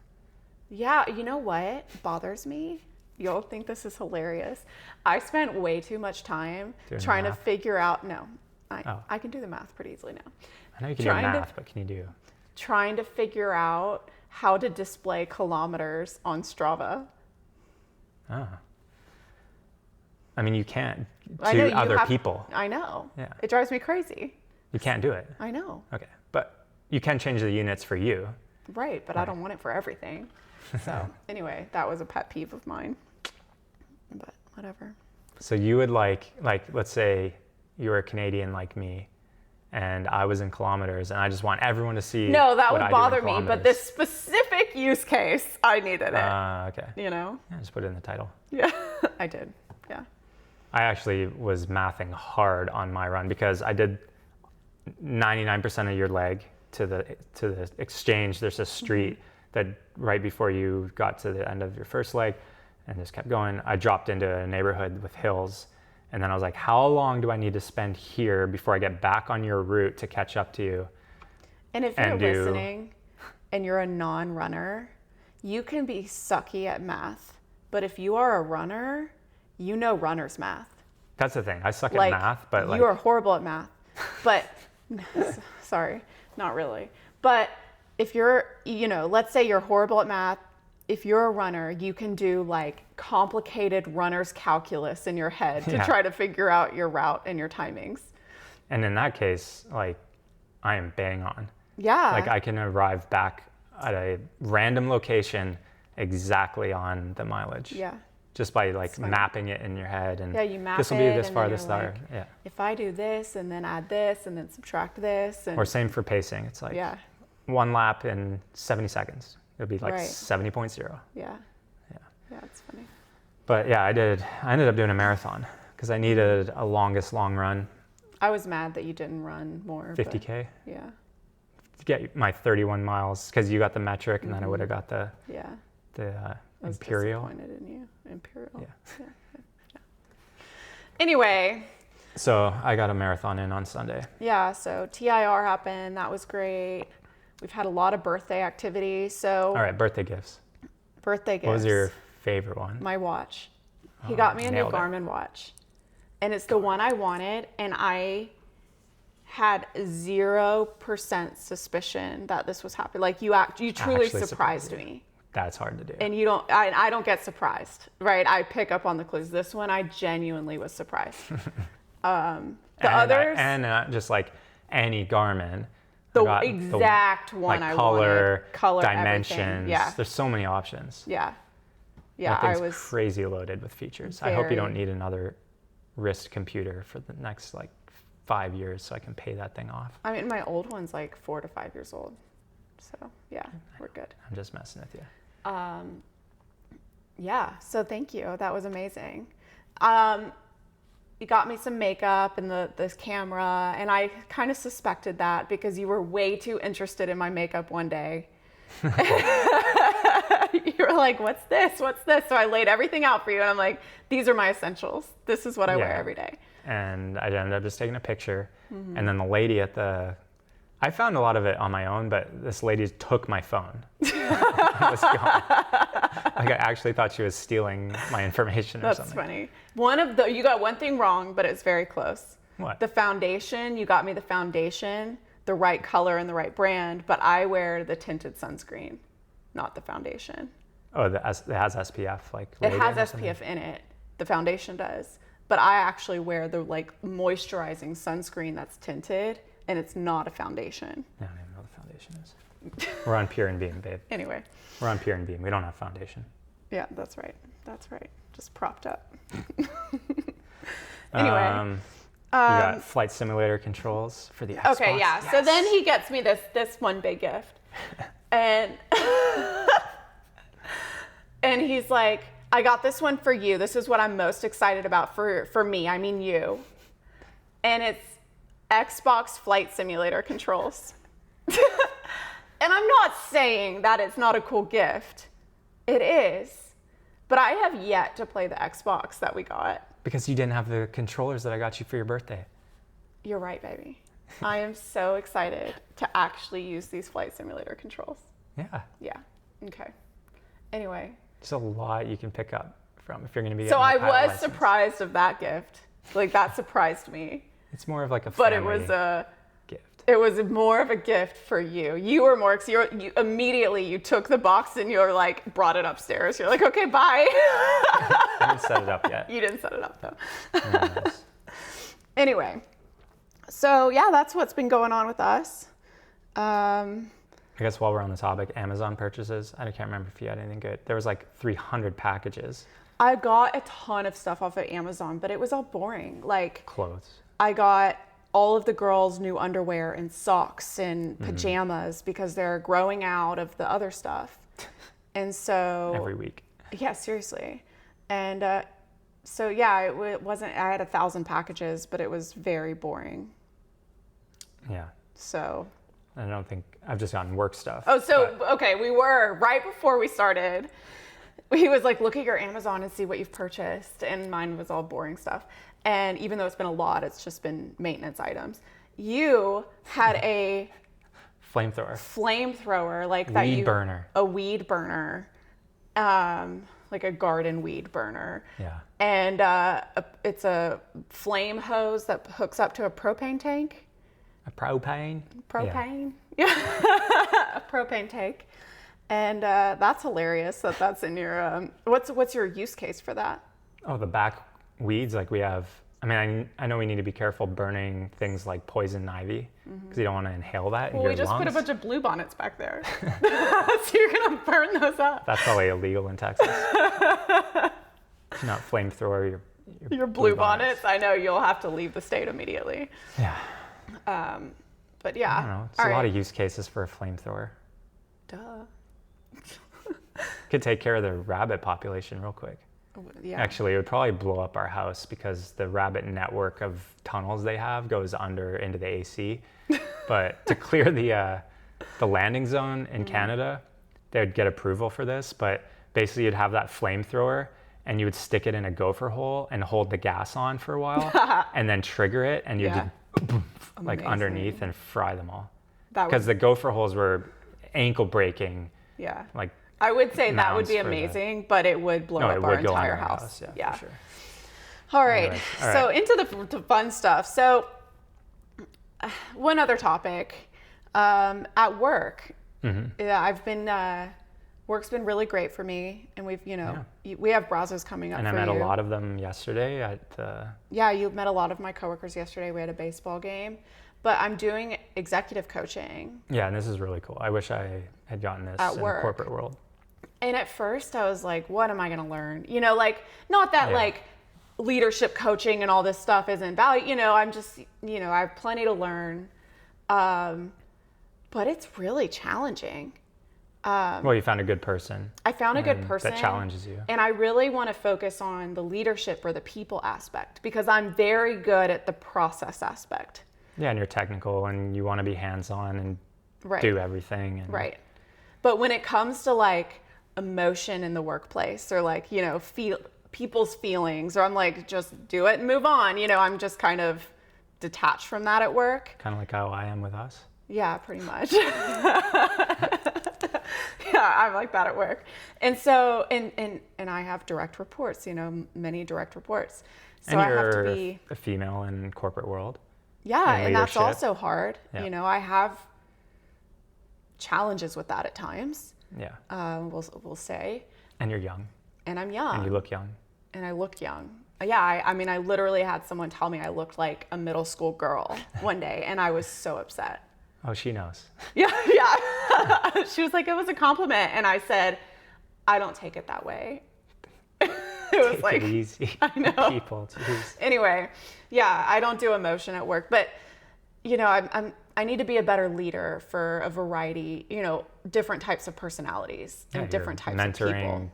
A: Yeah, you know what bothers me? You'll think this is hilarious. I spent way too much time
B: Doing
A: trying to
B: math?
A: figure out, no,
B: Oh.
A: I can do the math pretty easily now.
B: I know you can do math, but can you do?
A: Trying to figure out how to display kilometers on Strava.
B: Oh. I mean, you can't
A: I know
B: to
A: you
B: other
A: have-
B: people.
A: I know.
B: Yeah.
A: It drives me crazy.
B: You can't do it.
A: I know.
B: Okay. But you can change the units for you.
A: Right, but I don't want it for everything. So anyway, that was a pet peeve of mine. But whatever.
B: So you would like let's say you were a Canadian like me, and I was in kilometers, and I just want everyone to see.
A: No, that
B: what
A: would
B: I do in
A: bother me, but
B: kilometers.
A: this specific use case, I needed it.
B: Okay.
A: You know?
B: Yeah, just put it in the title.
A: Yeah, I did. Yeah.
B: I actually was mathing hard on my run because I did 99% of your leg to the exchange. There's a street that right before you got to the end of your first leg and just kept going. I dropped into a neighborhood with hills, and then I was like, how long do I need to spend here before I get back on your route to catch up to you?
A: And if you're listening and you're a non-runner, you can be sucky at math. But if you are a runner, you know runner's math.
B: That's the thing. I suck
A: Like,
B: at math, but
A: you are horrible at math. But sorry, not really. But if you're, let's say you're horrible at math, if you're a runner, you can do like complicated runner's calculus in your head to try to figure out your route and your timings.
B: And in that case, like, I am bang on.
A: Yeah.
B: Like, I can arrive back at a random location exactly on the mileage.
A: Yeah.
B: Just by like mapping it in your head, and
A: you map
B: this will be
A: it,
B: this
A: and
B: far,
A: then
B: this
A: you're
B: far.
A: like,
B: Yeah.
A: if I do this and then add this and then subtract this. And
B: Or same for pacing. It's like
A: yeah.
B: one lap in 70 seconds. It'll be like
A: Right.
B: 70.0.
A: Yeah.
B: Yeah.
A: Yeah, it's funny.
B: But yeah, I ended up doing a marathon because I needed a longest long run.
A: I was mad that you didn't run more.
B: 50K.
A: But yeah.
B: To get my 31 miles because you got the metric, and then I would have got the
A: I was
B: Imperial.
A: disappointed in you. Imperial.
B: Yeah.
A: Yeah. Anyway.
B: So I got a marathon in on Sunday.
A: Yeah, so TIR happened. That was great. We've had a lot of birthday activities. So
B: All right, birthday gifts.
A: birthday gifts.
B: What was your favorite one?
A: My watch. He got me a new
B: nailed it.
A: Garmin watch. And it's the one I wanted, and I had 0% suspicion that this was happening. Like you truly
B: Actually
A: surprised me.
B: That's hard to do.
A: And you don't, I don't get surprised, right? I pick up on the clues. This one, I genuinely was surprised. Others,
B: just like any Garmin.
A: the
B: I got
A: exact one
B: like
A: I
B: color,
A: wanted. Color,
B: dimensions.
A: everything. Yeah,
B: There's so many options.
A: yeah, yeah.
B: That
A: I
B: thing's
A: was
B: crazy loaded with features. I hope you don't
A: very-
B: need another wrist computer for the next like 5 years so I can pay that thing off.
A: I mean, my old one's like 4 to 5 years old. So yeah, we're good.
B: I'm just messing with you.
A: Yeah, so thank you. That was amazing. You got me some makeup and this camera, and I kind of suspected that because you were way too interested in my makeup one day. You were like, what's this? What's this? So I laid everything out for you, and I'm like, these are my essentials. This is what I wear every day.
B: And I ended up just taking a picture. And then the lady I found a lot of it on my own, but this lady took my phone. It was gone. Like, I actually thought she was stealing my information or something.
A: That's funny. You got one thing wrong, but it's very close.
B: What?
A: The foundation, you got me the foundation, the right color and the right brand, but I wear the tinted sunscreen, not the foundation.
B: Oh, it has SPF, like.
A: It has
B: rating or something?
A: SPF in it. The foundation does. But I actually wear the like moisturizing sunscreen that's tinted, and it's not a foundation.
B: I don't even know what the foundation is. We're on Pure and Beam, babe.
A: Anyway.
B: We're on Pure and Beam. We don't have foundation.
A: Yeah, that's right. That's right. Just propped up. Anyway.
B: You got flight simulator controls for the Xbox.
A: Okay, yeah.
B: Yes.
A: So then he gets me this one big gift. And and he's like, I got this one for you. This is what I'm most excited about for me. I mean you. And it's Xbox flight simulator controls. And I'm not saying that it's not a cool gift. It is. But I have yet to play the Xbox that we got.
B: Because you didn't have the controllers that I got you for your birthday.
A: You're right, baby. I am so excited to actually use these flight simulator controls.
B: Yeah.
A: Yeah. Okay. Anyway.
B: There's a lot you can pick up from if you're going to be
A: So
B: getting
A: I
B: a pilot
A: was
B: license.
A: surprised of that gift. Like, that surprised me.
B: It's more of like a
A: But
B: family
A: it was a...
B: gift.
A: It was more of a gift for you. You were more, you immediately, you took the box and you're like, brought it upstairs. You're like, okay, bye.
B: I haven't set it up yet.
A: You didn't set it up though.
B: Nice.
A: Anyway, so yeah, that's what's been going on with us.
B: I guess while we're on the topic, Amazon purchases. I can't remember if you had anything good. There was like 300 packages.
A: I got a ton of stuff off of Amazon, but it was all boring. Like,
B: Clothes.
A: I got all of the girls' new underwear and socks and pajamas because they're growing out of the other stuff. And so...
B: Every week.
A: Yeah, seriously. And so, yeah, it wasn't... I had 1,000 packages, but it was very boring.
B: Yeah.
A: So...
B: I don't think... I've just gotten work stuff.
A: Oh, so, okay, we were... Right before we started, he was like, look at your Amazon and see what you've purchased. And mine was all boring stuff. And even though it's been a lot, it's just been maintenance items. You had a flamethrower, like that.
B: Weed burner.
A: A weed burner, like a garden weed burner.
B: Yeah.
A: And it's a flame hose that hooks up to a propane tank.
B: A propane?
A: Propane? Yeah. A propane tank. And that's hilarious that that's in your... What's your use case for that?
B: Oh, the back weeds, like we have... I mean, I know we need to be careful burning things like poison ivy because you don't want to inhale that in your lungs.
A: We just put a bunch of bluebonnets back there. So you're going to burn those up.
B: That's probably illegal in Texas. Not flamethrower,
A: your bluebonnets. I know you'll have to leave the state immediately.
B: Yeah.
A: But yeah.
B: I don't know. It's a lot of use cases for a flamethrower.
A: Duh.
B: Could take care of the rabbit population real quick.
A: Yeah.
B: Actually, it would probably blow up our house because the rabbit network of tunnels they have goes under into the AC. But to clear the landing zone in Canada, they would get approval for this. But basically, you'd have that flamethrower and you would stick it in a gopher hole and hold the gas on for a while and then trigger it and you'd just like underneath and fry them all. Because the gopher holes were ankle breaking.
A: Yeah.
B: Like
A: I would say that would be amazing, but it would blow up our entire house.
B: Yeah, for sure.
A: All right. So into the fun stuff. So one other topic, at work, I've been, work's been really great for me. And we've, we have browsers coming up
B: and
A: for
B: I met
A: you.
B: a lot of them yesterday at
A: Yeah, you met a lot of my coworkers yesterday. We had a baseball game. But I'm doing executive coaching.
B: Yeah, and this is really cool. I wish I had gotten this in the corporate world.
A: And at first I was like, what am I going to learn? Like, not that like leadership coaching and all this stuff isn't valuable. I'm just, I have plenty to learn. But it's really challenging.
B: Well, you found a good person.
A: I found a good person.
B: That challenges you.
A: And I really want to focus on the leadership or the people aspect because I'm very good at the process aspect.
B: Yeah, and you're technical and you want to be hands-on and do everything. And...
A: But when it comes to like emotion in the workplace or like, people's feelings, or I'm like, just do it and move on. I'm just kind of detached from that at work.
B: Kind of like how I am with us.
A: Yeah, pretty much. Yeah, I'm like that at work. And so, and I have direct reports, many direct reports. So
B: and
A: I
B: you're
A: have to be
B: a female in corporate world.
A: Yeah, and that's also hard. Yeah. I have challenges with that at times.
B: Yeah.
A: We'll say.
B: And you're young.
A: And I'm young.
B: And you look young.
A: And I look young. Yeah, I mean, I literally had someone tell me I looked like a middle school girl one day, and I was so upset.
B: Oh, she knows.
A: Yeah. She was like, it was a compliment, and I said, I don't take it that way. It was
B: Take it easy.
A: I know.
B: People, geez.
A: Anyway, yeah, I don't do emotion at work, but I need to be a better leader for a variety, different types of personalities and different types of people.
B: Mentoring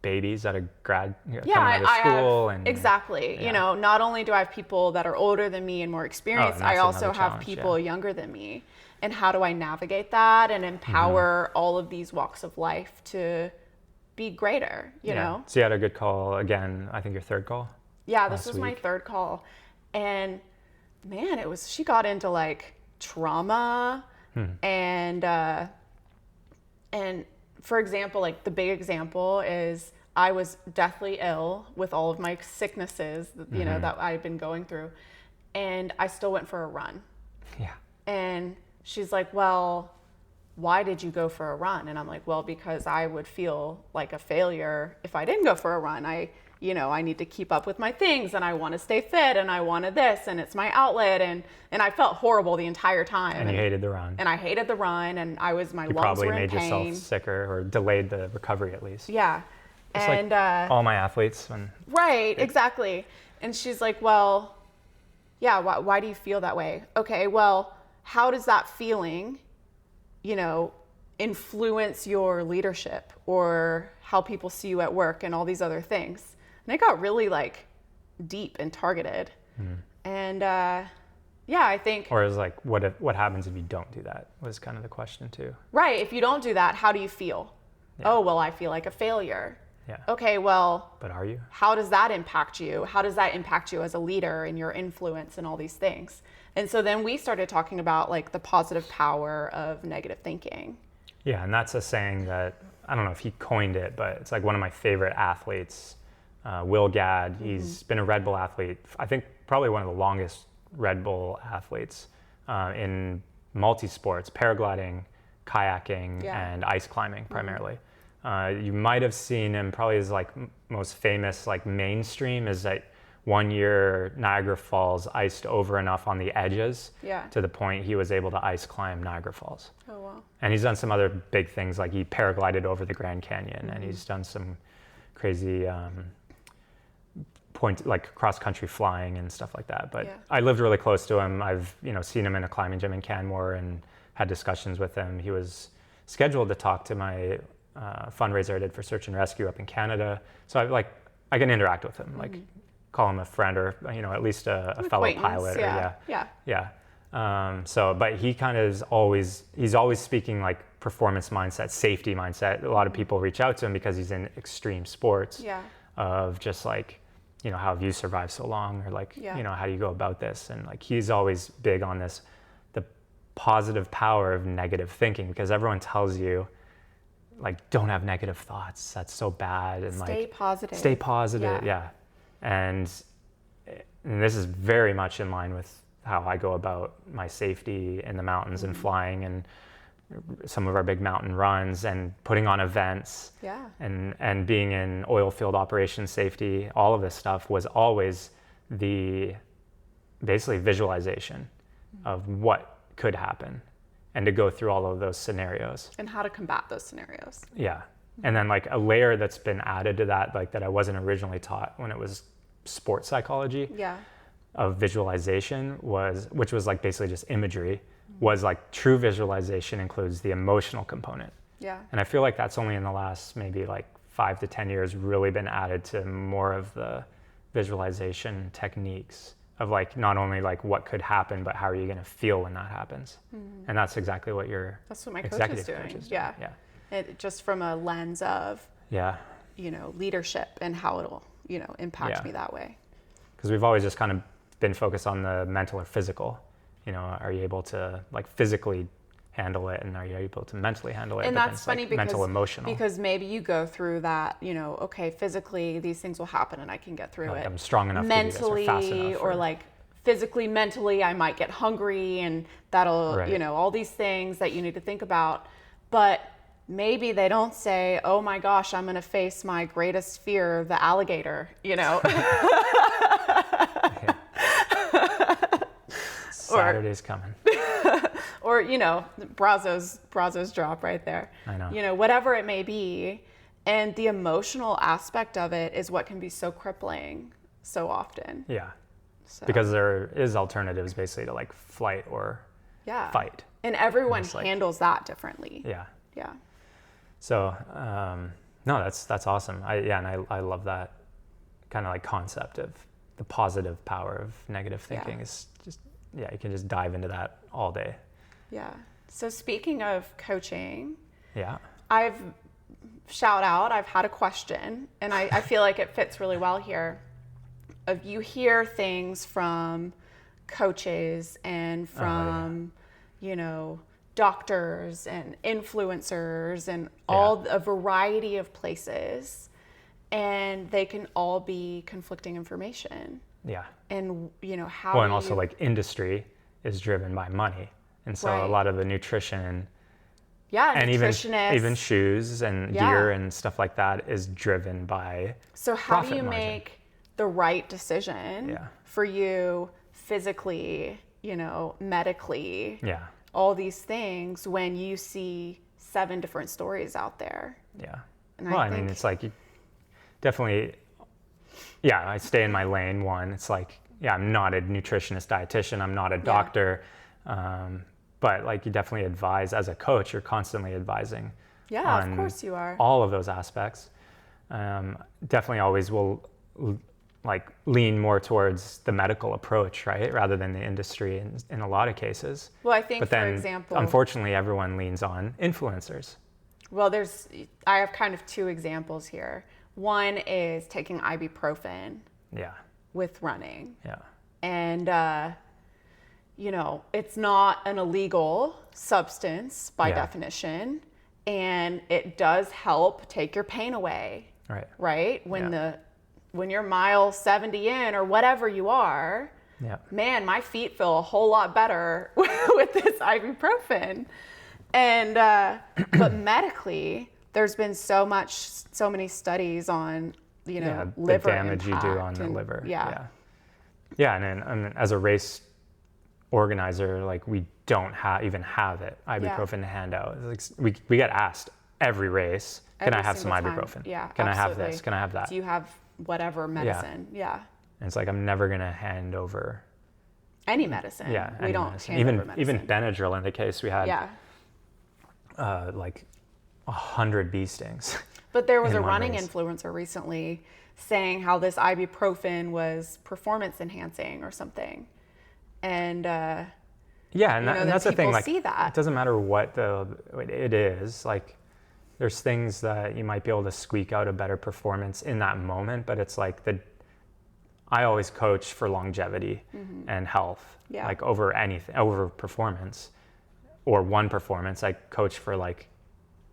B: babies at a coming out of
A: I
B: school
A: have, exactly.
B: Yeah.
A: Not only do I have people that are older than me and more experienced, I also have people younger than me. And how do I navigate that and empower all of these walks of life to be greater, you know?
B: So you had a good call again, I think your third call?
A: Yeah, this was my third call. And man, she got into like trauma and for example, like the big example is I was deathly ill with all of my sicknesses, you know, that I've been going through, and I still went for a run.
B: Yeah.
A: And she's like, well, why did you go for a run? And I'm like, well, because I would feel like a failure if I didn't go for a run. I need to keep up with my things, and I want to stay fit, and I wanted this, and it's my outlet. And I felt horrible the entire time.
B: And you hated the run.
A: And I hated the run, and my lungs were in pain.
B: You probably made yourself sicker or delayed the recovery at least.
A: Yeah.
B: Just
A: and
B: like all my athletes.
A: Right, exactly. And she's like, well, yeah, why do you feel that way? Okay, well, how does that feeling, you know, influence your leadership or how people see you at work and all these other things? And it got really like deep and targeted. And yeah, I think.
B: Or is like, what happens if you don't do that was kind of the question too.
A: Right. If you don't do that, how do you feel? Yeah. Oh, well, I feel like a failure.
B: Yeah.
A: Okay, well.
B: But are you?
A: How does that impact you? How does that impact you as a leader and your influence and all these things? And so then we started talking about like the positive power of negative thinking.
B: Yeah, and that's a saying that, I don't know if he coined it, but it's like one of my favorite athletes, Will Gadd. He's been a Red Bull athlete, I think probably one of the longest Red Bull athletes in multi-sports, paragliding, kayaking, and ice climbing primarily. You might have seen him, probably his like most famous like mainstream is that one year Niagara Falls iced over enough on the edges to the point he was able to ice climb Niagara Falls.
A: Oh, wow.
B: And he's done some other big things, like he paraglided over the Grand Canyon, and he's done some crazy like cross-country flying and stuff like that. But I lived really close to him. I've seen him in a climbing gym in Canmore and had discussions with him. He was scheduled to talk to my fundraiser I did for Search and Rescue up in Canada. So I can interact with him, like call him a friend or at least a fellow pilot. But he kind of he's always speaking like performance mindset, safety mindset. A lot of people reach out to him because he's in extreme sports of just like, how have you survived so long, or like, how do you go about this? And like, he's always big on this, the positive power of negative thinking, because everyone tells you like, don't have negative thoughts. That's so bad. And
A: stay positive.
B: Stay positive. Yeah. And this is very much in line with how I go about my safety in the mountains and flying and some of our big mountain runs and putting on events and being in oil field operations safety. All of this stuff was always the basically visualization of what could happen and to go through all of those scenarios.
A: And how to combat those scenarios.
B: Yeah. And then like a layer that's been added to that, like that I wasn't originally taught when it was sports psychology of visualization which was like basically just imagery, was like true visualization includes the emotional component. Yeah. And I feel like that's only in the last maybe like 5 to 10 years really been added to more of the visualization techniques of like not only like what could happen, but how are you going to feel when that happens. And that's exactly what
A: that's what my coach is doing. Yeah. It just from a lens of leadership and how it'll impact me that way.
B: Because we've always just kind of been focused on the mental or physical. Are you able to like physically handle it, and are you able to mentally handle it?
A: And that's funny, like because
B: mental, emotional.
A: Because maybe you go through that, okay, phically these things will happen and I can get through it.
B: I'm strong enough
A: mentally,
B: to do this, or fast enough,
A: or like physically, mentally, I might get hungry, and that'll all these things that you need to think about. But maybe they don't say, oh my gosh, I'm going to face my greatest fear, the alligator,
B: Saturday's coming.
A: Or, Brazos drop right there.
B: I know.
A: Whatever it may be. And the emotional aspect of it is what can be so crippling so often.
B: Yeah. So. Because there is alternatives basically to like flight or fight.
A: And everyone handles that differently.
B: Yeah.
A: Yeah.
B: So, no, that's awesome. I love that kind of like concept of the positive power of negative thinking is just, you can just dive into that all day. Yeah.
A: So speaking of coaching,
B: I've
A: had a question, and I feel like it fits really well here. You hear things from coaches and from, doctors and influencers and a variety of places, and they can all be conflicting information.
B: Yeah.
A: And how
B: Well, and also like industry is driven by money. And so a lot of the nutrition and even shoes and gear and stuff like that is driven by
A: So how do you
B: margin.
A: make the right decision for you physically, medically, all these things when you see 7 different stories out there?
B: Yeah.
A: And
B: well, I mean, it's like definitely, I stay in my lane. One, it's like, I'm not a nutritionist, dietitian. I'm not a doctor. But like you definitely advise as a coach, you're constantly advising.
A: Yeah, of course you are.
B: All of those aspects. Definitely always will like lean more towards the medical approach, right? Rather than the industry in a lot of cases.
A: Well, I think,
B: but then,
A: for example,
B: unfortunately, everyone leans on influencers.
A: Well, I have kind of 2 examples here. One is taking ibuprofen with running.
B: Yeah.
A: And, it's not an illegal substance by definition, and it does help take your pain away. Right? When you're mile 70 in or whatever you are, man, my feet feel a whole lot better with this ibuprofen. And but medically, there's been so many studies on liver
B: the damage you do
A: impact
B: on the liver.
A: Yeah.
B: And then as a race organizer, like we don't even have it ibuprofen to hand out. It's like we get asked every race, can I have some ibuprofen?
A: Yeah,
B: can I have this? Can I have that?
A: Do you have whatever medicine? Yeah.
B: And it's like I'm never gonna hand over
A: any medicine.
B: Yeah,
A: we don't
B: medicine.
A: hand over medicine.
B: Even Benadryl in the case we had. Like 100 bee stings.
A: But there was a running influencer recently saying how this ibuprofen was performance enhancing or something. And
B: and that's the thing. Like,
A: see that.
B: It doesn't matter what it is. Like, there's things that you might be able to squeak out a better performance in that moment, but it's like I always coach for longevity and health, like over anything, over performance or one performance. I coach for like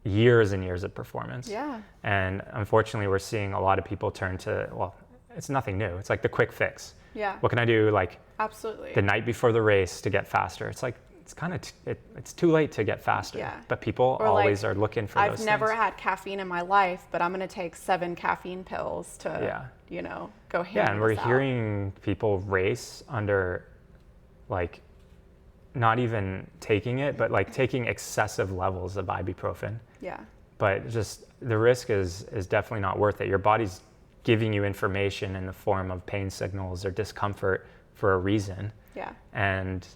B: years and years of performance.
A: Yeah.
B: And unfortunately, we're seeing a lot of people turn to, well, it's nothing new. It's like the quick fix.
A: Yeah.
B: What can I do like
A: absolutely
B: the night before the race to get faster? It's like, it's kind of, it's too late to get faster.
A: Yeah.
B: But people always are looking for those things.
A: I've never had caffeine in my life, but I'm going to take 7 caffeine pills to, go hammer
B: and we're
A: this out.
B: hearing people race under like not even taking it, but like taking excessive levels of ibuprofen.
A: Yeah.
B: But just the risk is definitely not worth it. Your body's giving you information in the form of pain signals or discomfort for a reason.
A: Yeah.
B: And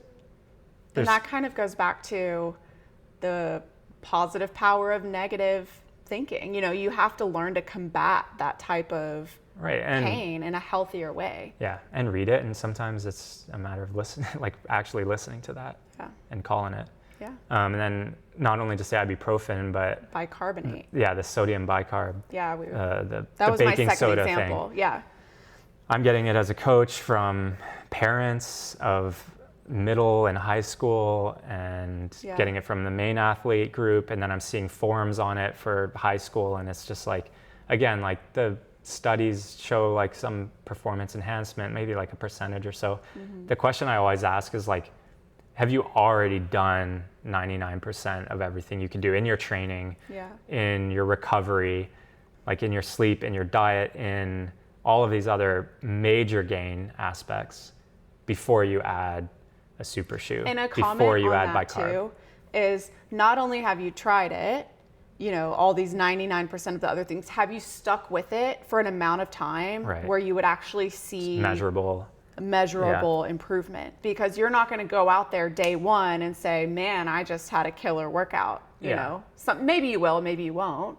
A: that kind of goes back to the positive power of negative thinking. You have to learn to combat that type of pain in a healthier way.
B: Yeah, and read it. And sometimes it's a matter of listening, like actually listening to that and calling it.
A: Yeah.
B: And then not only just the ibuprofen, but
A: bicarbonate.
B: Yeah, the sodium bicarb.
A: Yeah,
B: the
A: was
B: baking
A: my second
B: soda
A: example.
B: thing.
A: Yeah.
B: I'm getting it as a coach from parents of middle and high school, and getting it from the main athlete group, and then I'm seeing forums on it for high school, and it's just like, again, like the studies show like some performance enhancement, maybe like a percentage or so. The question I always ask is like, have you already done 99% of everything you can do in your training, in your recovery, like in your sleep, in your diet, in all of these other major gain aspects before you add a super shoe,
A: and a
B: before you
A: comment
B: add
A: on that
B: bicarb?
A: Too is not only have you tried it, all these 99% of the other things, have you stuck with it for an amount of time where you would actually see
B: measurable
A: improvement? Because you're not going to go out there day one and say, man, I just had a killer workout. Maybe you will, maybe you won't.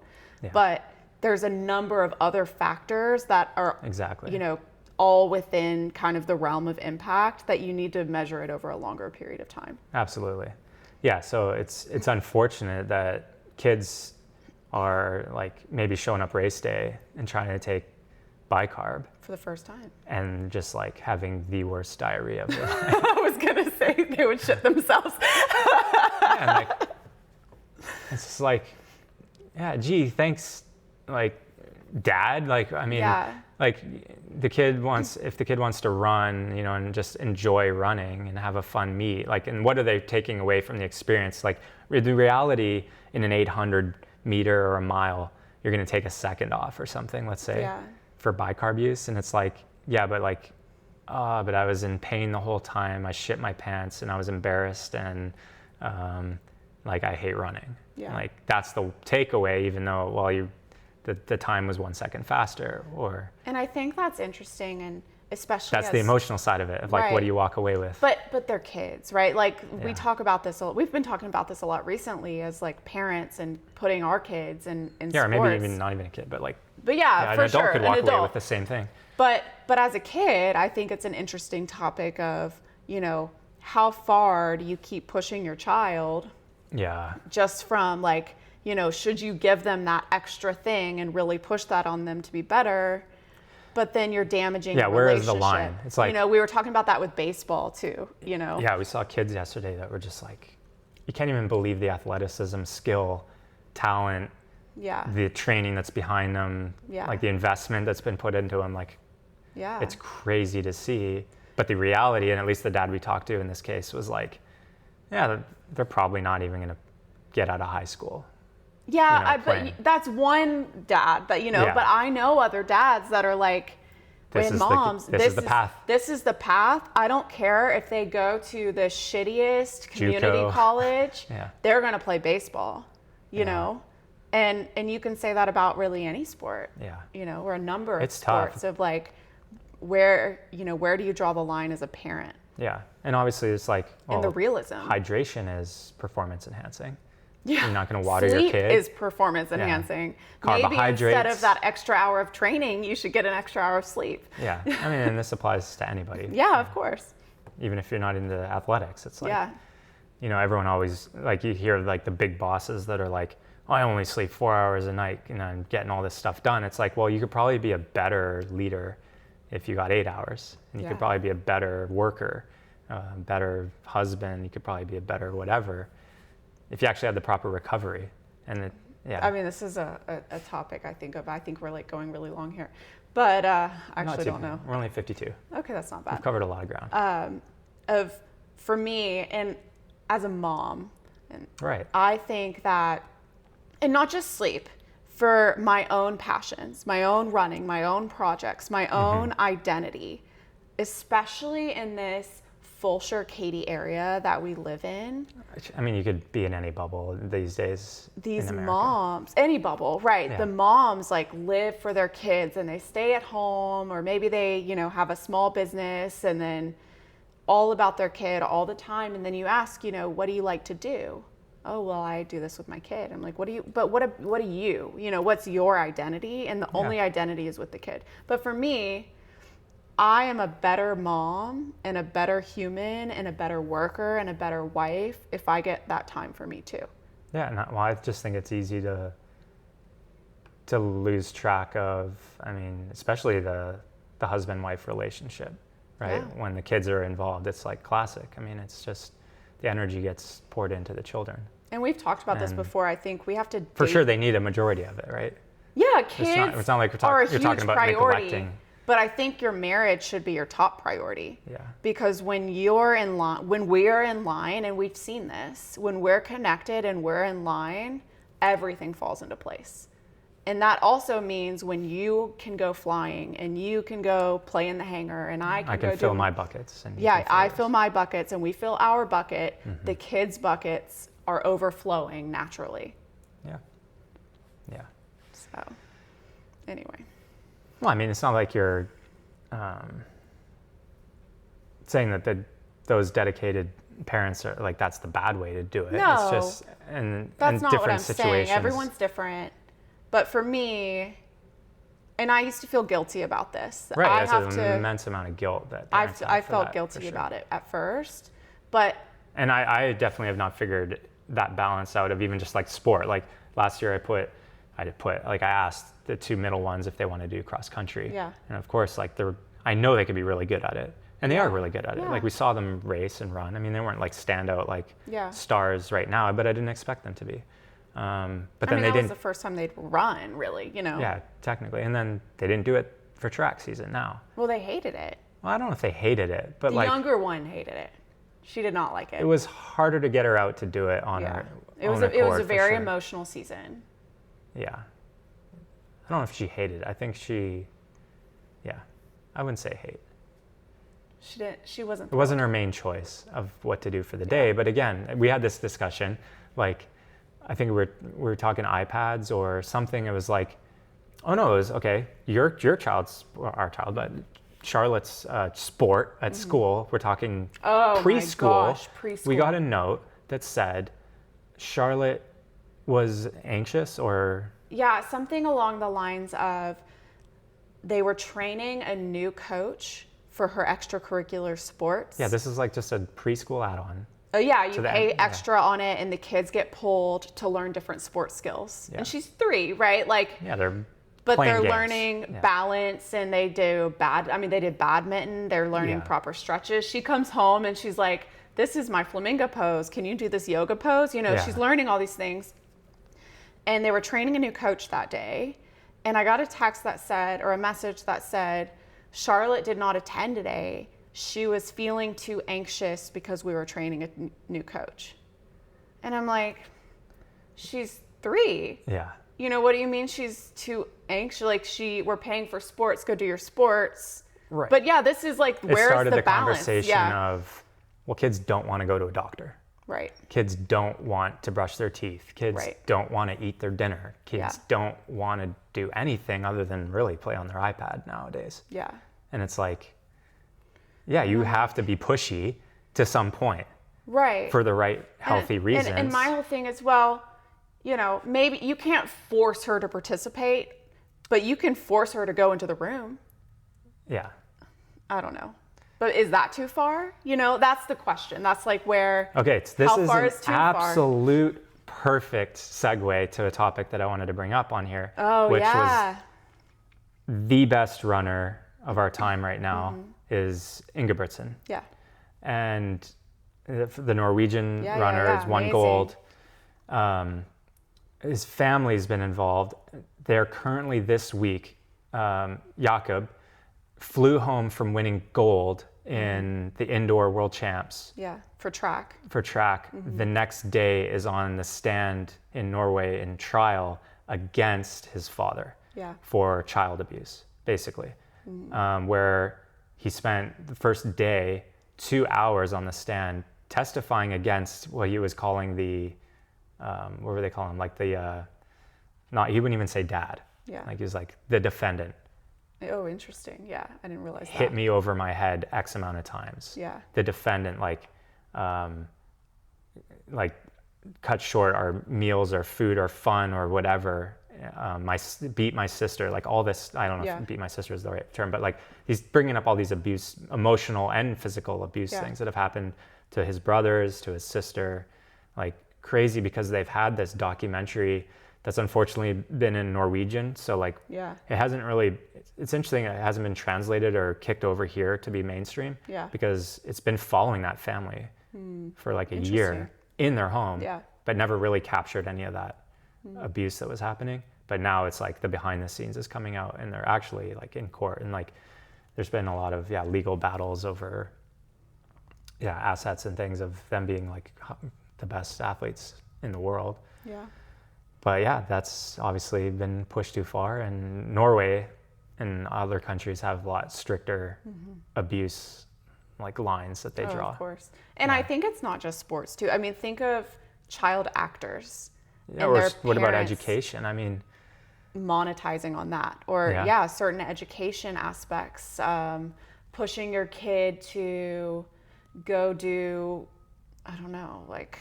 A: But there's a number of other factors that are all within kind of the realm of impact that you need to measure it over a longer period of time.
B: Absolutely. Yeah, so it's unfortunate that kids are like maybe showing up race day and trying to take bicarb
A: for the first time
B: and just like having the worst diarrhea of their life.
A: I was gonna say they would shit themselves.
B: Yeah, and like, it's just like, yeah, gee, thanks, like, Dad. Like, I mean, like, if the kid wants to run, you know, and just enjoy running and have a fun meet, like, and what are they taking away from the experience? Like, the reality in an 800 meter or a mile, you're going to take a second off or something, let's say, for bicarb use. And it's like, yeah, but like, but I was in pain the whole time. I shit my pants and I was embarrassed, and like, I hate running. Yeah. Like, that's the takeaway, even though, well, the time was 1 second faster, or. And
A: I think that's interesting, and especially
B: that's the emotional side of it, of like, what do you walk away with?
A: But they're kids, right? Like, we talk about this, we've been talking about this a lot recently as like parents and putting our kids in sports.
B: Or maybe even not even a kid, but like.
A: But yeah, for
B: an adult
A: sure,
B: could walk away with the same thing.
A: But as a kid, I think it's an interesting topic of, you know, how far do you keep pushing your child? Yeah. Just from like, you know, should you give them that extra thing and really push that on them to be better? But then you're damaging the
B: where
A: relationship.
B: is the line? It's like,
A: you know, we were talking about that with baseball too, you know.
B: Yeah, we saw kids yesterday that were just like, you can't even believe the athleticism, skill, talent, the training that's behind them, like the investment that's been put into them. Like, it's crazy to see. But the reality, and at least the dad we talked to in this case, was like, yeah, they're probably not even going to get out of high school.
A: Yeah, you know, but that's one dad that, you know, but I know other dads that are like, this is the path. This is the path. I don't care if they go to the shittiest community college. They're going to play baseball, you know? And you can say that about really any sport. You know, or a number of sports of like, where do you draw the line as a parent? Yeah. And obviously it's like, well, and the realism. Hydration is performance enhancing. Yeah. You're not going to water your kid. Sleep is performance enhancing. Carbohydrates. Maybe instead of that extra hour of training, you should get an extra hour of sleep. Yeah. I mean, and this applies to anybody. Yeah, of course. Even if you're not into athletics, it's like, you know, everyone always, like, you hear like the big bosses that are like, oh, I only sleep 4 hours a night, and I'm getting all this stuff done. It's like, well, you could probably be a better leader if you got 8 hours, and you could probably be a better worker, better husband. You could probably be a better whatever if you actually had the proper recovery. And I mean, this is a topic I think of. I think we're like going really long here, but I actually don't know. We're only 52. Okay, that's not bad. We've covered a lot of ground. For me, and as a mom, and I think that, and not just sleep, for my own passions, my own running, my own projects, my own identity, especially in this full circadian area that we live in. I mean, you could be in any bubble these days. These moms, any bubble, right? Yeah. The moms like live for their kids and they stay at home, or maybe they, you know, have a small business and then all about their kid all the time. And then you ask, you know, what do you like to do? Oh, well, I do this with my kid. I'm like, what do you, you know, what's your identity? And the only identity is with the kid. But for me, I am a better mom and a better human and a better worker and a better wife if I get that time for me too. Yeah, well, I just think it's easy to lose track of, I mean, especially the husband-wife relationship, right? Yeah. When the kids are involved, it's like classic. I mean, it's just the energy gets poured into the children. And we've talked about this before. I think we have to for sure they need a majority of it, right? Yeah, kids it's not like you're talking about neglecting. But I think your marriage should be your top priority. Yeah. Because when we're in line, and we've seen this, when we're connected and we're in line, everything falls into place. And that also means when you can go flying and you can go play in the hangar and I can fill my buckets. And I fill my buckets and we fill our bucket. Mm-hmm. The kids' buckets are overflowing naturally. Yeah. Yeah. So, anyway. Well, I mean, it's not like you're saying that those dedicated parents are like, that's the bad way to do it. No, it's just that's not what I'm saying. Everyone's different. But for me, and I used to feel guilty about this. Right, there's an immense amount of guilt that I felt guilty about it at first. And I definitely have not figured that balance out of even just like sport. Like last year I asked the two middle ones if they want to do cross country. Yeah. And of course, like I know they could be really good at it,
B: And they are really good at it.
A: Yeah.
B: Like we saw them race and run. I mean, they weren't like standout like stars right now, but I didn't expect them to be. But then
A: they
B: didn't.
A: That was the first time they'd run, really,
B: Yeah, technically. And then they didn't do it for track season now.
A: Well, they hated it.
B: Well, I don't know if they hated it, but
A: the
B: like
A: younger one hated it. She did not like it.
B: It was harder to get her out to do it on her.
A: It was a very emotional season.
B: Yeah. I don't know if she hated it. I think I wouldn't say hate.
A: She wasn't.
B: It wasn't her main choice of what to do for the day. But again, we had this discussion, like, I think we were talking iPads or something. It was like, oh no, it was okay. Your child's, our child, but Charlotte's sport at school. We're talking preschool.
A: My gosh, preschool.
B: We got a note that said Charlotte was anxious or
A: something along the lines of they were training a new coach for her extracurricular sports.
B: Yeah, this is like just a preschool add-on.
A: Oh yeah, you pay extra on it, and the kids get pulled to learn different sports skills. Yeah. And she's 3, right? Like
B: they're
A: games. Learning balance, and they did badminton. They're learning proper stretches. She comes home and she's like, "This is my flamingo pose. Can you do this yoga pose?" She's learning all these things. And they were training a new coach that day, and I got a text that said, or a message that said, Charlotte did not attend today. She was feeling too anxious because we were training a new coach. And I'm like, she's 3.
B: Yeah.
A: What do you mean she's too anxious? Like, we're paying for sports, go do your sports.
B: Right.
A: But this is like, where's the balance?
B: It started the conversation of, well, kids don't want to go to a doctor.
A: Right.
B: Kids don't want to brush their teeth. Kids don't want to eat their dinner. Kids don't want to do anything other than really play on their iPad nowadays. Yeah. And it's like, you have to be pushy to some point. Right. For the right healthy reasons.
A: And my whole thing is, maybe you can't force her to participate, but you can force her to go into the room. Yeah. I don't know. But is that too far? That's the question. That's like where.
B: Okay, this is an absolute perfect segue to a topic that I wanted to bring up on here. Oh, which was the best runner of our time right now is Ingebrigtsen. Yeah. And the Norwegian runner has won gold. His family's been involved. They're currently this week, Jakob flew home from winning gold in the indoor world champs.
A: Yeah, for track.
B: The next day is on the stand in Norway in trial against his father for child abuse, basically. Where he spent the first day 2 hours on the stand testifying against what he was calling the, what were they calling him? Like he wouldn't even say dad. Yeah. Like he was like the defendant.
A: Oh, interesting. Yeah, I didn't realize that.
B: Hit me over my head X amount of times. Yeah. The defendant cut short our meals or food or fun or whatever. Beat my sister, like all this. I don't know if beat my sister is the right term, but like he's bringing up all these abuse, emotional and physical abuse things that have happened to his brothers, to his sister, like crazy because they've had this documentary that's unfortunately been in Norwegian. So like, it hasn't really, it's interesting it hasn't been translated or kicked over here to be mainstream because it's been following that family for like a year in their home, but never really captured any of that abuse that was happening. But now it's like the behind the scenes is coming out and they're actually like in court and like, there's been a lot of legal battles over assets and things of them being like the best athletes in the world. Yeah. But that's obviously been pushed too far, and Norway and other countries have a lot stricter abuse like lines that they draw.
A: Of course. And I think it's not just sports too. I mean, think of child actors.
B: Yeah, or what about education? I mean,
A: monetizing on that, or certain education aspects, pushing your kid to go do, I don't know, like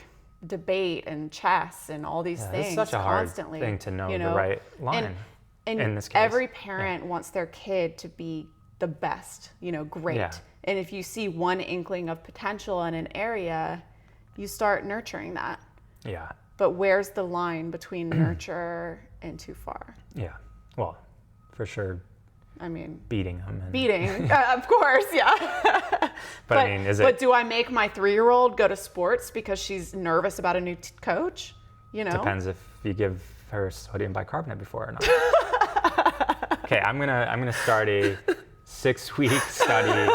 A: debate and chess and all these things.
B: It's such a hard thing to know the right line. And in this case,
A: every parent wants their kid to be the best, great. Yeah. And if you see one inkling of potential in an area, you start nurturing that. Yeah. But where's the line between nurture and too far?
B: Yeah. Well, for sure.
A: I mean,
B: beating them.
A: of course, yeah.
B: But I mean,
A: but do I make my 3-year-old go to sports because she's nervous about a new coach?
B: Depends if you give her sodium bicarbonate before or not. Okay, I'm gonna start a 6-week study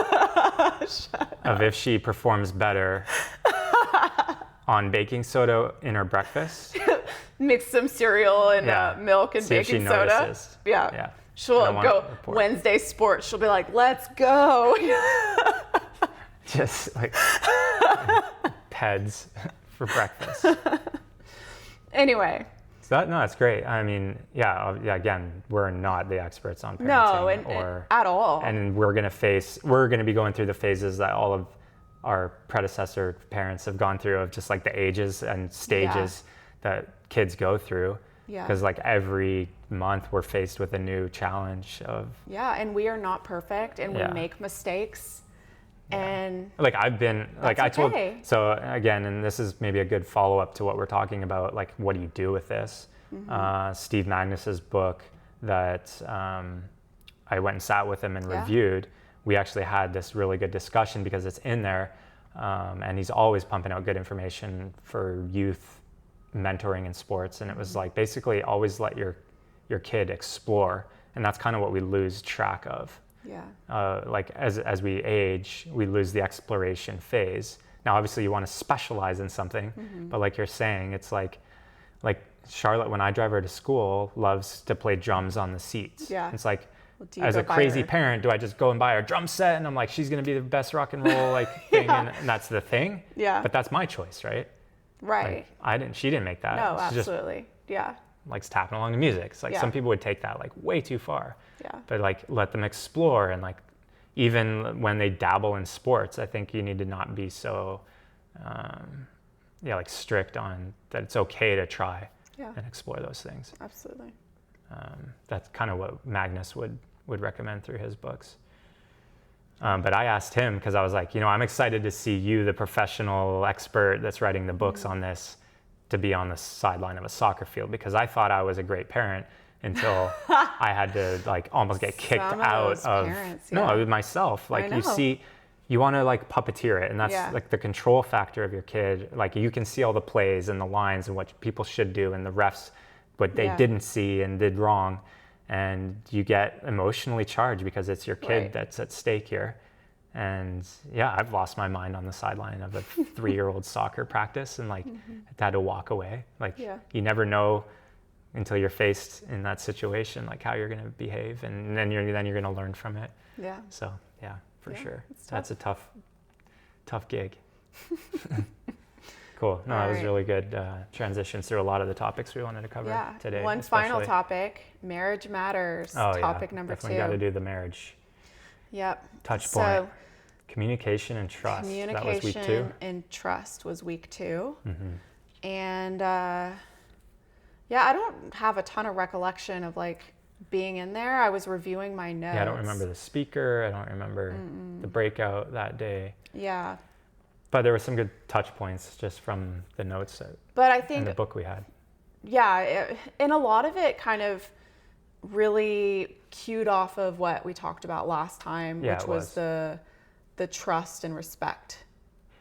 B: of if she performs better on baking soda in her breakfast.
A: Mix some cereal and milk and
B: see
A: baking
B: if she
A: soda.
B: Notices.
A: Yeah. She'll go Wednesday sports. She'll be like, "Let's go."
B: Just like Peds for breakfast.
A: Anyway.
B: So that's great. I mean, again, we're not the experts on parenting
A: at all.
B: And we're going to be going through the phases that all of our predecessor parents have gone through, of just like the ages and stages that kids go through.
A: Yeah.
B: Because like every month we're faced with a new challenge of.
A: Yeah, and we are not perfect, and we make mistakes. And
B: like I've been like I told
A: okay.
B: So again, and this is maybe a good follow-up to what we're talking about, like what do you do with this? Steve Magnus's book that I went and sat with him and reviewed, we actually had this really good discussion because it's in there, and he's always pumping out good information for youth mentoring in sports, and it was like basically always let your kid explore, and that's kind of what we lose track of. Like as we age, we lose the exploration phase. Now, obviously, you want to specialize in something, but like you're saying, it's like Charlotte, when I drive her to school, loves to play drums on the seats.
A: Yeah.
B: It's like, as a crazy parent, do I just go and buy her a drum set and I'm like, she's gonna be the best rock and roll thing, and that's the thing.
A: Yeah.
B: But that's my choice, right?
A: Right.
B: Like, she didn't make that.
A: No,
B: She
A: absolutely.
B: just likes tapping along to music. It's like some people would take that like way too far.
A: Yeah.
B: But like let them explore, and like even when they dabble in sports, I think you need to not be so like strict on that it's okay to try and explore those things.
A: Absolutely.
B: That's kind of what Magnus would recommend through his books. But I asked him because I was like, I'm excited to see you, the professional expert that's writing the books on this, to be on the sideline of a soccer field, because I thought I was a great parent until I had to like almost get kicked out of
A: parents,
B: myself. Like
A: I
B: you want to like puppeteer it, and that's like the control factor of your kid. Like you can see all the plays and the lines and what people should do, and the refs what they didn't see and did wrong, and you get emotionally charged because it's your kid that's at stake here. And I've lost my mind on the sideline of a 3-year-old soccer practice, and like had to walk away. Like you never know until you're faced in that situation, like how you're going to behave, and then you're going to learn from it.
A: Yeah.
B: So for sure,
A: that's
B: a tough gig. Cool. No, that was really good transitions through a lot of the topics we wanted to cover today.
A: One final topic: marriage matters. Topic number 2.
B: Definitely got to do the marriage.
A: Yep.
B: Touch point. Communication and trust. That was week 2.
A: Communication and trust was week 2. And I don't have a ton of recollection of like being in there. I was reviewing my notes.
B: I don't remember the speaker. I don't remember the breakout that day.
A: Yeah.
B: But there were some good touch points just from the notes
A: but I think
B: in the book we had.
A: And a lot of it kind of really cued off of what we talked about last time, which was the trust and respect,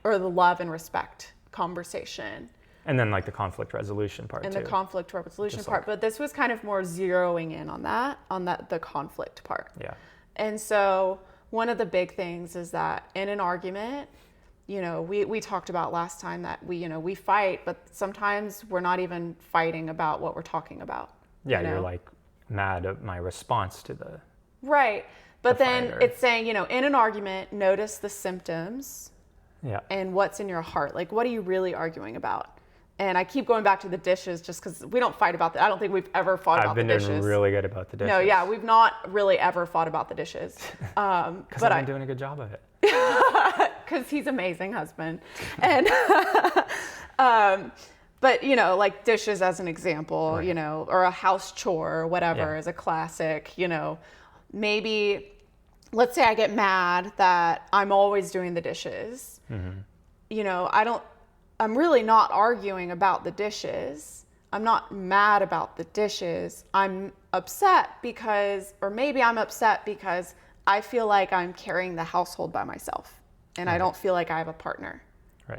A: or the love and respect conversation.
B: And then like the conflict resolution part
A: and
B: too.
A: the conflict resolution part. But this was kind of more zeroing in on the conflict part.
B: Yeah.
A: And so one of the big things is that in an argument, we talked about last time that we fight, but sometimes we're not even fighting about what we're talking about.
B: Yeah, you're like mad at my response to the
A: right. But then
B: fighter.
A: It's saying, in an argument, notice the symptoms and what's in your heart. Like, what are you really arguing about? And I keep going back to the dishes just because we don't fight about that. I don't think we've ever fought about the dishes.
B: I've been doing really good about the dishes.
A: No, we've not really ever fought about the dishes.
B: Because I've been doing a good job of it.
A: Because he's an amazing husband. And but like dishes as an example, or a house chore or whatever is a classic. Maybe let's say I get mad that I'm always doing the dishes. I'm really not arguing about the dishes. I'm not mad about the dishes. I'm upset because, or maybe I'm upset because I feel like I'm carrying the household by myself and I don't feel like I have a partner,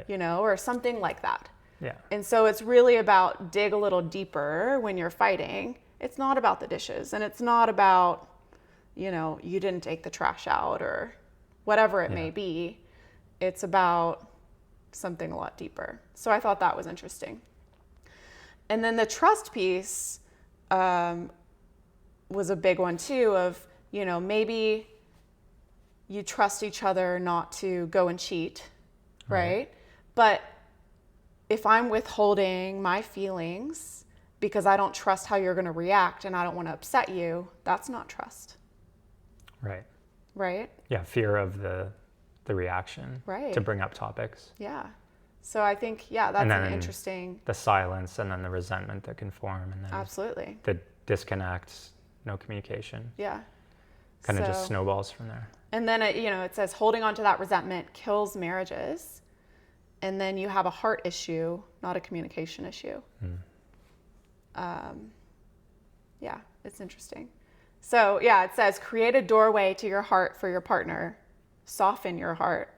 A: you know, or something like that.
B: Yeah.
A: And so it's really about dig a little deeper when you're fighting. It's not about the dishes, and it's not about, you know, you didn't take the trash out or whatever it may be. It's about something a lot deeper. So I thought that was interesting. And then the trust piece was a big one too of, you know, maybe you trust each other not to go and cheat, right? But if I'm withholding my feelings because I don't trust how you're going to react and I don't want to upset you, that's not trust.
B: Right.
A: Right?
B: Yeah, fear of the reaction to bring up topics.
A: Yeah. So I think, that's an interesting...
B: The silence and then the resentment that can form and then
A: Absolutely.
B: the disconnect, no communication.
A: Yeah.
B: Kind of just snowballs from there.
A: And then, it says holding on to that resentment kills marriages. And then you have a heart issue, not a communication issue. Yeah, it's interesting. So, it says create a doorway to your heart for your partner. Soften your heart.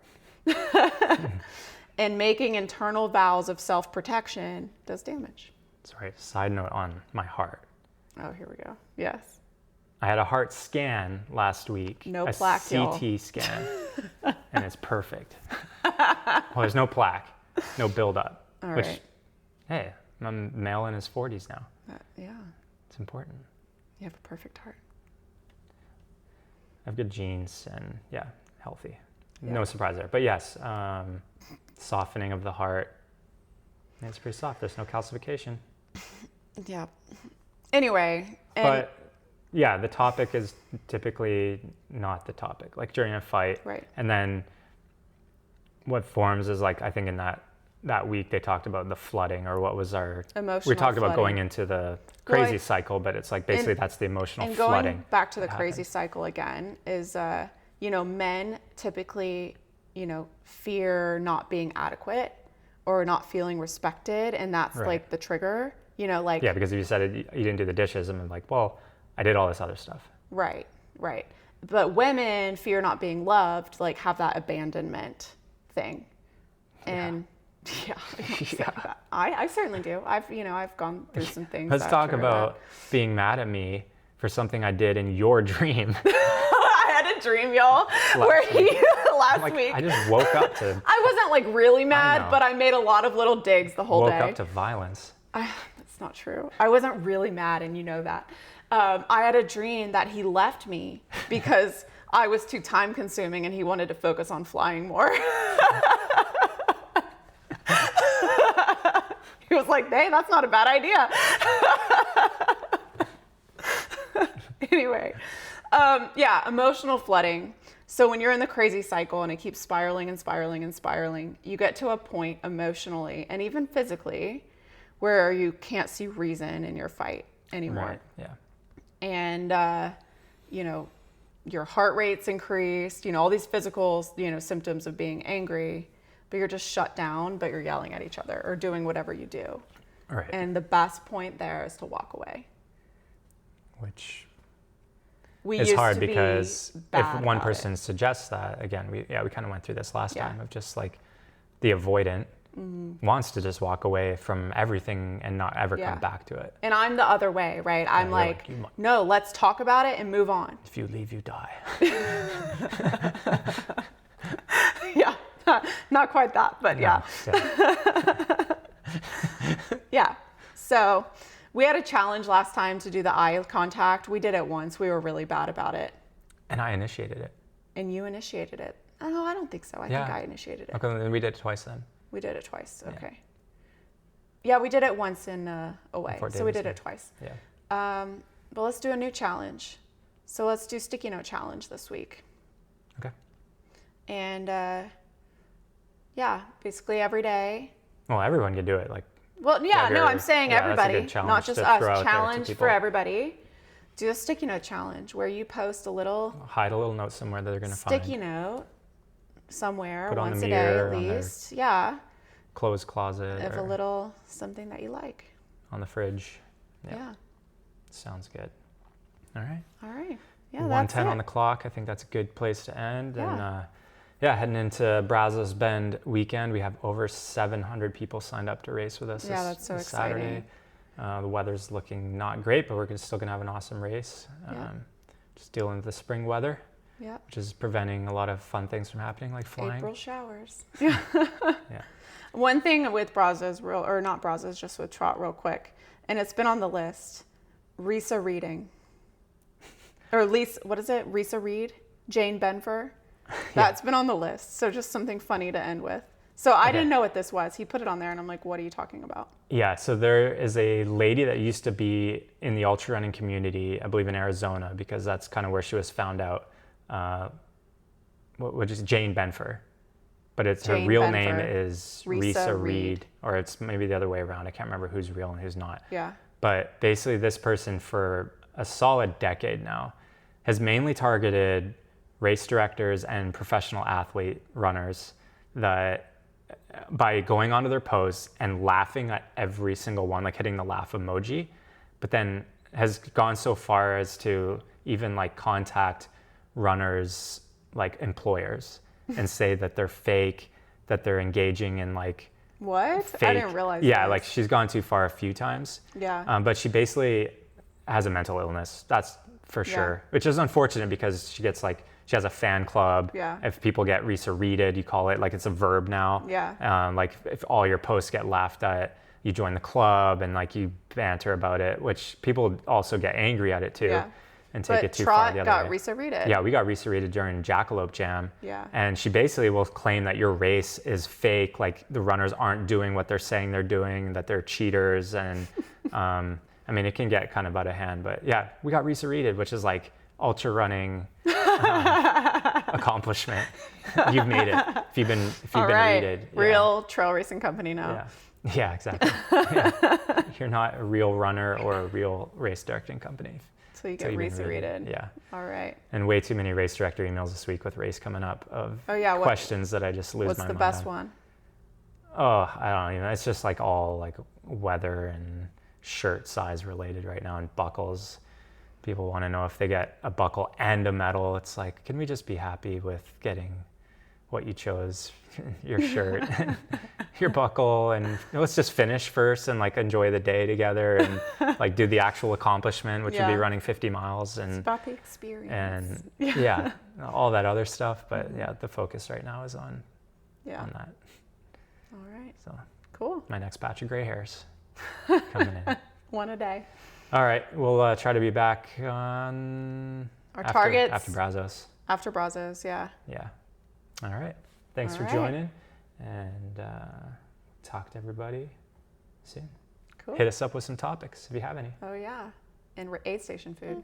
A: And making internal vows of self-protection does damage.
B: Sorry, side note on my heart.
A: Oh, here we go. Yes.
B: I had a heart scan last week.
A: No plaque, y'all.
B: CT scan. And it's perfect. Well, there's no plaque, no buildup.
A: All
B: which,
A: right.
B: hey, I'm a male in his 40s now.
A: Yeah.
B: It's important.
A: You have a perfect heart.
B: I have good genes and, healthy. No surprise there. But yes, softening of the heart. It's pretty soft. There's no calcification.
A: Yeah. Anyway.
B: But the topic is typically not the topic. Like during a fight.
A: Right.
B: And then what forms is like, I think in that week they talked about the flooding or what was our...
A: Emotional
B: we talked about
A: flooding.
B: going into the crazy cycle, but it's like basically that's the emotional
A: and
B: flooding.
A: And going back to the crazy cycle again is, men typically, fear not being adequate or not feeling respected. And that's like the trigger, like...
B: Yeah, because if you said you didn't do the dishes, I'm like, well, I did all this other stuff. Right.
A: But women fear not being loved, like have that abandonment thing. And I certainly do. I've gone through some things.
B: Let's talk about being mad at me for something I did in your dream.
A: I had a dream, y'all, where last week.
B: I just woke up to...
A: I wasn't like really mad, but I made a lot of little digs the whole day.
B: Woke up to violence.
A: That's not true. I wasn't really mad, and you know that. I had a dream that he left me because I was too time consuming and he wanted to focus on flying more. He was like, hey, that's not a bad idea. Anyway, emotional flooding. So when you're in the crazy cycle and it keeps spiraling and spiraling and spiraling, you get to a point emotionally and even physically where you can't see reason in your fight anymore.
B: Right. Yeah.
A: And, your heart rate's increased, all these physical, symptoms of being angry, but you're just shut down, but you're yelling at each other or doing whatever you do.
B: Right.
A: And the best point there is to walk away.
B: Which
A: we
B: is
A: used
B: hard
A: to
B: because
A: be
B: if
A: bad
B: one
A: about
B: person
A: it.
B: suggests that, again, we kind of went through this last time of just like the avoidant wants to just walk away from everything and not ever come back to it.
A: And I'm the other way, right? I'm like, no, let's talk about it and move on.
B: If you leave, you die.
A: Yeah, not quite that, but yeah. Yeah. So we had a challenge last time to do the eye contact. We did it once. We were really bad about it.
B: And I initiated it.
A: And you initiated it. Oh, I don't think so. I think I initiated it.
B: Okay, then we did it twice then.
A: We did it twice. Okay. Yeah, we did it once in away. So we did it twice.
B: Yeah.
A: But let's do a new challenge. So let's do sticky note challenge this week.
B: Okay.
A: And basically every day.
B: Well, everyone can do it.
A: I'm saying everybody, not just us. Challenge for everybody. Do a sticky note challenge where you post
B: hide a little note somewhere that they're going to find.
A: Sticky note somewhere
B: Put
A: once
B: on the
A: a day
B: mirror,
A: at least. Yeah.
B: Clothes closet.
A: Of a little something that you like.
B: on the fridge.
A: Yeah.
B: Sounds good. All right.
A: All right. Yeah, that's
B: 1:10
A: it.
B: on the clock. I think that's a good place to end.
A: Yeah.
B: And heading into Brazos Bend weekend, we have over 700 people signed up to race with us
A: That's so
B: this
A: exciting.
B: Saturday. The weather's looking not great, but we're still going to have an awesome race. Just dealing with the spring weather, which is preventing a lot of fun things from happening, like flying.
A: April showers. Yeah. One thing with Brazos, not Brazos, just with trot real quick, and it's been on the list, Risa reading. Or Lisa, what is it? Risa Reed? Jane Benfer? That's been on the list. So just something funny to end with. So I didn't know what this was. He put it on there and I'm like, what are you talking about?
B: Yeah, so there is a lady that used to be in the ultra running community, I believe in Arizona, because that's kind of where she was found out, which is Jane Benfer. But her real name is Risa Reed, or it's maybe the other way around. I can't remember who's real and who's not.
A: Yeah.
B: But basically this person for a solid decade now has mainly targeted race directors and professional athlete runners that by going onto their posts and laughing at every single one, like hitting the laugh emoji, but then has gone so far as to even like contact runners like employers and say that they're fake, that they're engaging in like
A: what?
B: Fake.
A: I didn't realize
B: Yeah,
A: this.
B: like she's gone too far a few times.
A: Yeah.
B: But she basically has a mental illness. That's for sure, which is unfortunate because she has a fan club.
A: Yeah.
B: If people get Risa Reeded, you call it, like it's a verb now.
A: Yeah.
B: Like if all your posts get laughed at, you join the club and like you banter about it, which people also get angry at it too.
A: Yeah.
B: And take it too far the other
A: got
B: way.
A: Risa Reeded.
B: Yeah, we got Risa Reeded during Jackalope Jam.
A: Yeah.
B: And she basically will claim that your race is fake, like the runners aren't doing what they're saying they're doing, that they're cheaters. And I mean, it can get kind of out of hand, but yeah, we got Risa Reeded, which is like ultra running accomplishment. You've made it if you've been Reeded. Yeah.
A: Real trail racing company now.
B: Yeah, exactly. Yeah. You're not a real runner or a real race directing company.
A: So you get Risa Reeded.
B: Yeah.
A: All right.
B: And way too many race director emails this week with race coming up of questions that I just lose my mind on.
A: What's the best one?
B: Oh, I don't even know. It's just like all like weather and shirt size related right now and buckles. People want to know if they get a buckle and a medal. It's like, can we just be happy with getting what you chose, your shirt, your buckle, and let's just finish first and like enjoy the day together and like do the actual accomplishment, which would be running 50 miles. And
A: it's about the experience.
B: And all that other stuff. But yeah, the focus right now is on that.
A: All right.
B: So
A: cool.
B: My next batch of gray hairs coming in.
A: One a day.
B: All right. We'll try to be back on
A: our targets
B: after Brazos.
A: After Brazos, yeah.
B: Yeah. All right. Thanks for joining, and talk to everybody soon.
A: Cool.
B: Hit us up with some topics if you have any.
A: Oh yeah, and aid station food.